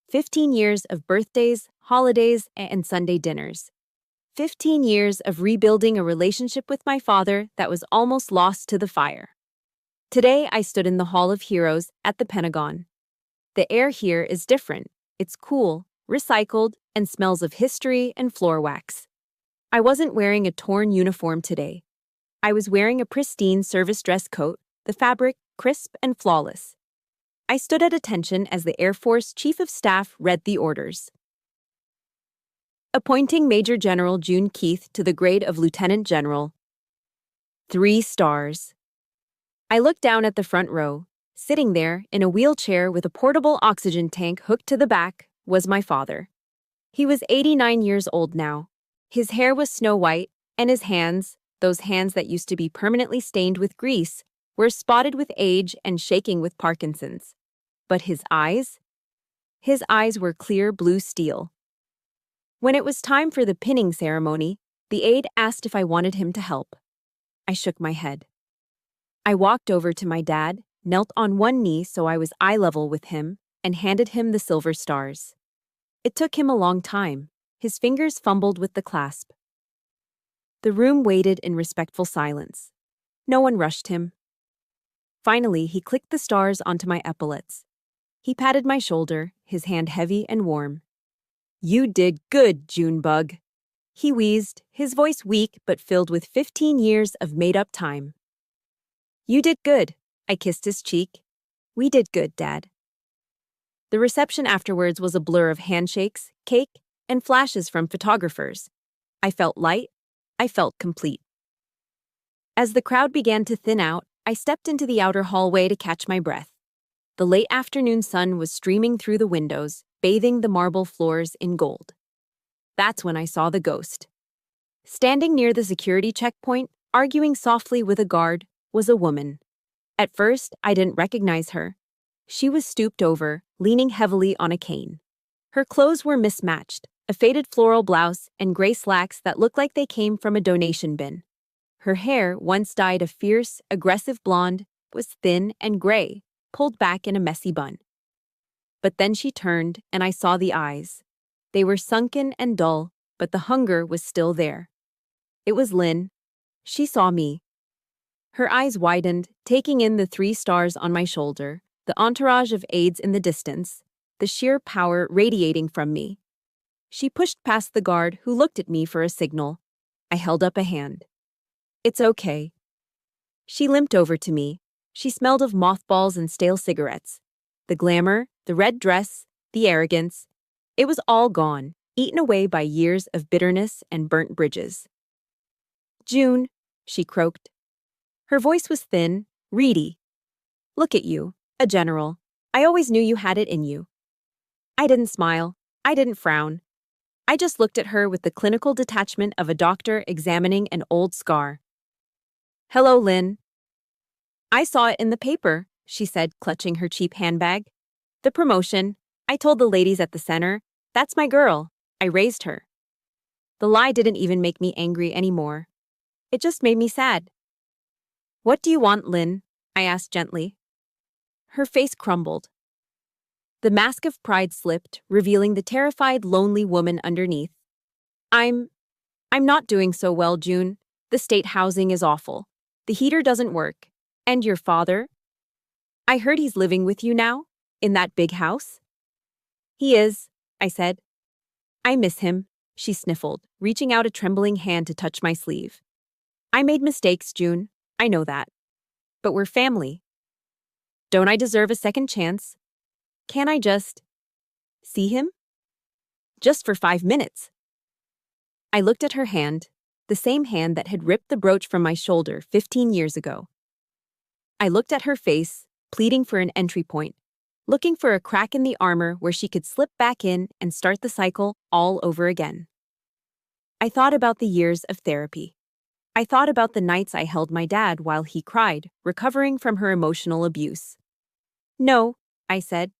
15 years of birthdays, holidays, and Sunday dinners. 15 years of rebuilding a relationship with my father that was almost lost to the fire. Today, I stood in the Hall of Heroes at the Pentagon. The air here is different. It's cool, recycled, and smells of history and floor wax. I wasn't wearing a torn uniform today. I was wearing a pristine service dress coat, the fabric crisp and flawless. I stood at attention as the Air Force Chief of Staff read the orders. Appointing Major General June Keith to the grade of Lieutenant General. 3 stars. I looked down at the front row. Sitting there, in a wheelchair with a portable oxygen tank hooked to the back, was my father. He was 89 years old now. His hair was snow white, and his hands, those hands that used to be permanently stained with grease, were spotted with age and shaking with Parkinson's. But his eyes? His eyes were clear blue steel. When it was time for the pinning ceremony, the aide asked if I wanted him to help. I shook my head. I walked over to my dad, knelt on one knee so I was eye level with him, and handed him the silver stars. It took him a long time. His fingers fumbled with the clasp. The room waited in respectful silence. No one rushed him. Finally, he clicked the stars onto my epaulets. He patted my shoulder, his hand heavy and warm. "You did good, Junebug." He wheezed, his voice weak but filled with 15 years of made-up time. "You did good." I kissed his cheek. "We did good, Dad." The reception afterwards was a blur of handshakes, cake, and flashes from photographers. I felt light. I felt complete. As the crowd began to thin out, I stepped into the outer hallway to catch my breath. The late afternoon sun was streaming through the windows, bathing the marble floors in gold. That's when I saw the ghost. Standing near the security checkpoint, arguing softly with a guard, was a woman. At first, I didn't recognize her. She was stooped over, leaning heavily on a cane. Her clothes were mismatched, a faded floral blouse and gray slacks that looked like they came from a donation bin. Her hair, once dyed a fierce, aggressive blonde, was thin and gray, pulled back in a messy bun. But then she turned, and I saw the eyes. They were sunken and dull, but the hunger was still there. It was Lynn. She saw me. Her eyes widened, taking in the 3 stars on my shoulder, the entourage of aides in the distance, the sheer power radiating from me. She pushed past the guard, who looked at me for a signal. I held up a hand. "It's okay." She limped over to me. She smelled of mothballs and stale cigarettes. The glamour, the red dress, the arrogance. It was all gone, eaten away by years of bitterness and burnt bridges. "June," she croaked. Her voice was thin, reedy. "Look at you, a general. I always knew you had it in you." I didn't smile. I didn't frown. I just looked at her with the clinical detachment of a doctor examining an old scar. "Hello, Lynn." "I saw it in the paper," she said, clutching her cheap handbag. "The promotion. I told the ladies at the center, that's my girl. I raised her." The lie didn't even make me angry anymore. It just made me sad. "What do you want, Lynn?" I asked gently. Her face crumbled. The mask of pride slipped, revealing the terrified, lonely woman underneath. I'm not doing so well, June. The state housing is awful. The heater doesn't work. And your father? I heard he's living with you now? In that big house?" "He is," I said. "I miss him," she sniffled, reaching out a trembling hand to touch my sleeve. "I made mistakes, June. I know that. But we're family. Don't I deserve a second chance? Can't I just see him? Just for 5 minutes." I looked at her hand, the same hand that had ripped the brooch from my shoulder 15 years ago. I looked at her face, pleading for an entry point, looking for a crack in the armor where she could slip back in and start the cycle all over again. I thought about the years of therapy. I thought about the nights I held my dad while he cried, recovering from her emotional abuse. "No," I said.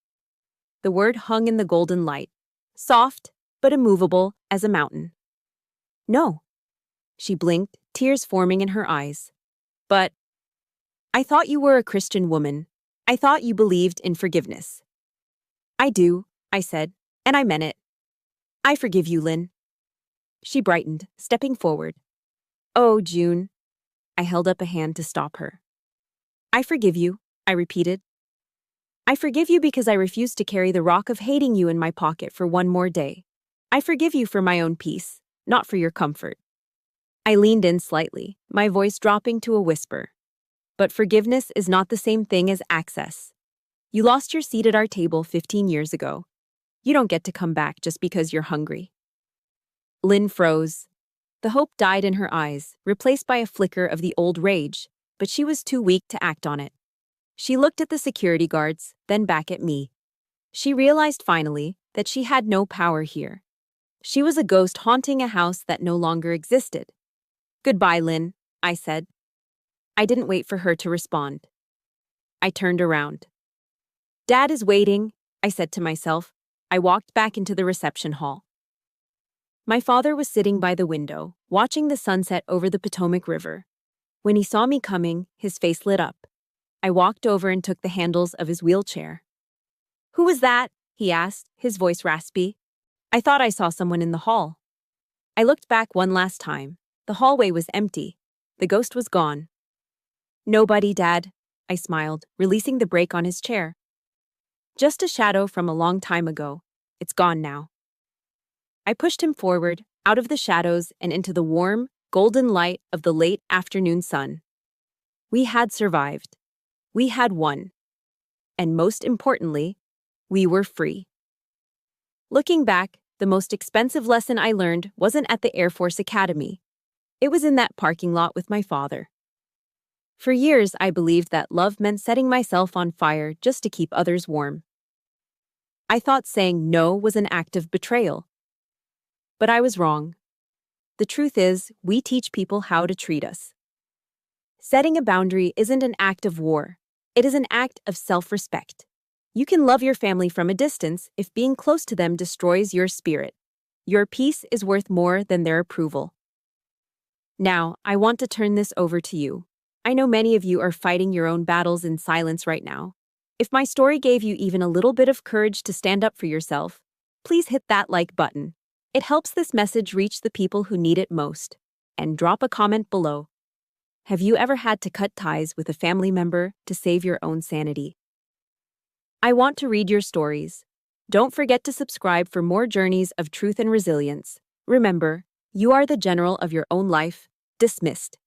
The word hung in the golden light, soft but immovable as a mountain. "No." She blinked, tears forming in her eyes. "But I thought you were a Christian woman. I thought you believed in forgiveness." "I do," I said, and I meant it. "I forgive you, Lynn." She brightened, stepping forward. "Oh, June." I held up a hand to stop her. "I forgive you," I repeated. "I forgive you because I refuse to carry the rock of hating you in my pocket for one more day. I forgive you for my own peace, not for your comfort." I leaned in slightly, my voice dropping to a whisper. "But forgiveness is not the same thing as access. You lost your seat at our table 15 years ago. You don't get to come back just because you're hungry." Lynn froze. The hope died in her eyes, replaced by a flicker of the old rage, but she was too weak to act on it. She looked at the security guards, then back at me. She realized finally that she had no power here. She was a ghost haunting a house that no longer existed. "Goodbye, Lynn," I said. I didn't wait for her to respond. I turned around. "Dad is waiting," I said to myself. I walked back into the reception hall. My father was sitting by the window, watching the sunset over the Potomac River. When he saw me coming, his face lit up. I walked over and took the handles of his wheelchair. "Who was that?" he asked, his voice raspy. "I thought I saw someone in the hall." I looked back one last time. The hallway was empty. The ghost was gone. "Nobody, Dad," I smiled, releasing the brake on his chair. "Just a shadow from a long time ago. It's gone now." I pushed him forward, out of the shadows and into the warm, golden light of the late afternoon sun. We had survived. We had won. And most importantly, we were free. Looking back, the most expensive lesson I learned wasn't at the Air Force Academy. It was in that parking lot with my father. For years, I believed that love meant setting myself on fire just to keep others warm. I thought saying no was an act of betrayal. But I was wrong. The truth is, we teach people how to treat us. Setting a boundary isn't an act of war. It is an act of self-respect. You can love your family from a distance if being close to them destroys your spirit. Your peace is worth more than their approval. Now, I want to turn this over to you. I know many of you are fighting your own battles in silence right now. If my story gave you even a little bit of courage to stand up for yourself, please hit that like button. It helps this message reach the people who need it most. And drop a comment below. Have you ever had to cut ties with a family member to save your own sanity? I want to read your stories. Don't forget to subscribe for more journeys of truth and resilience. Remember, you are the general of your own life. Dismissed.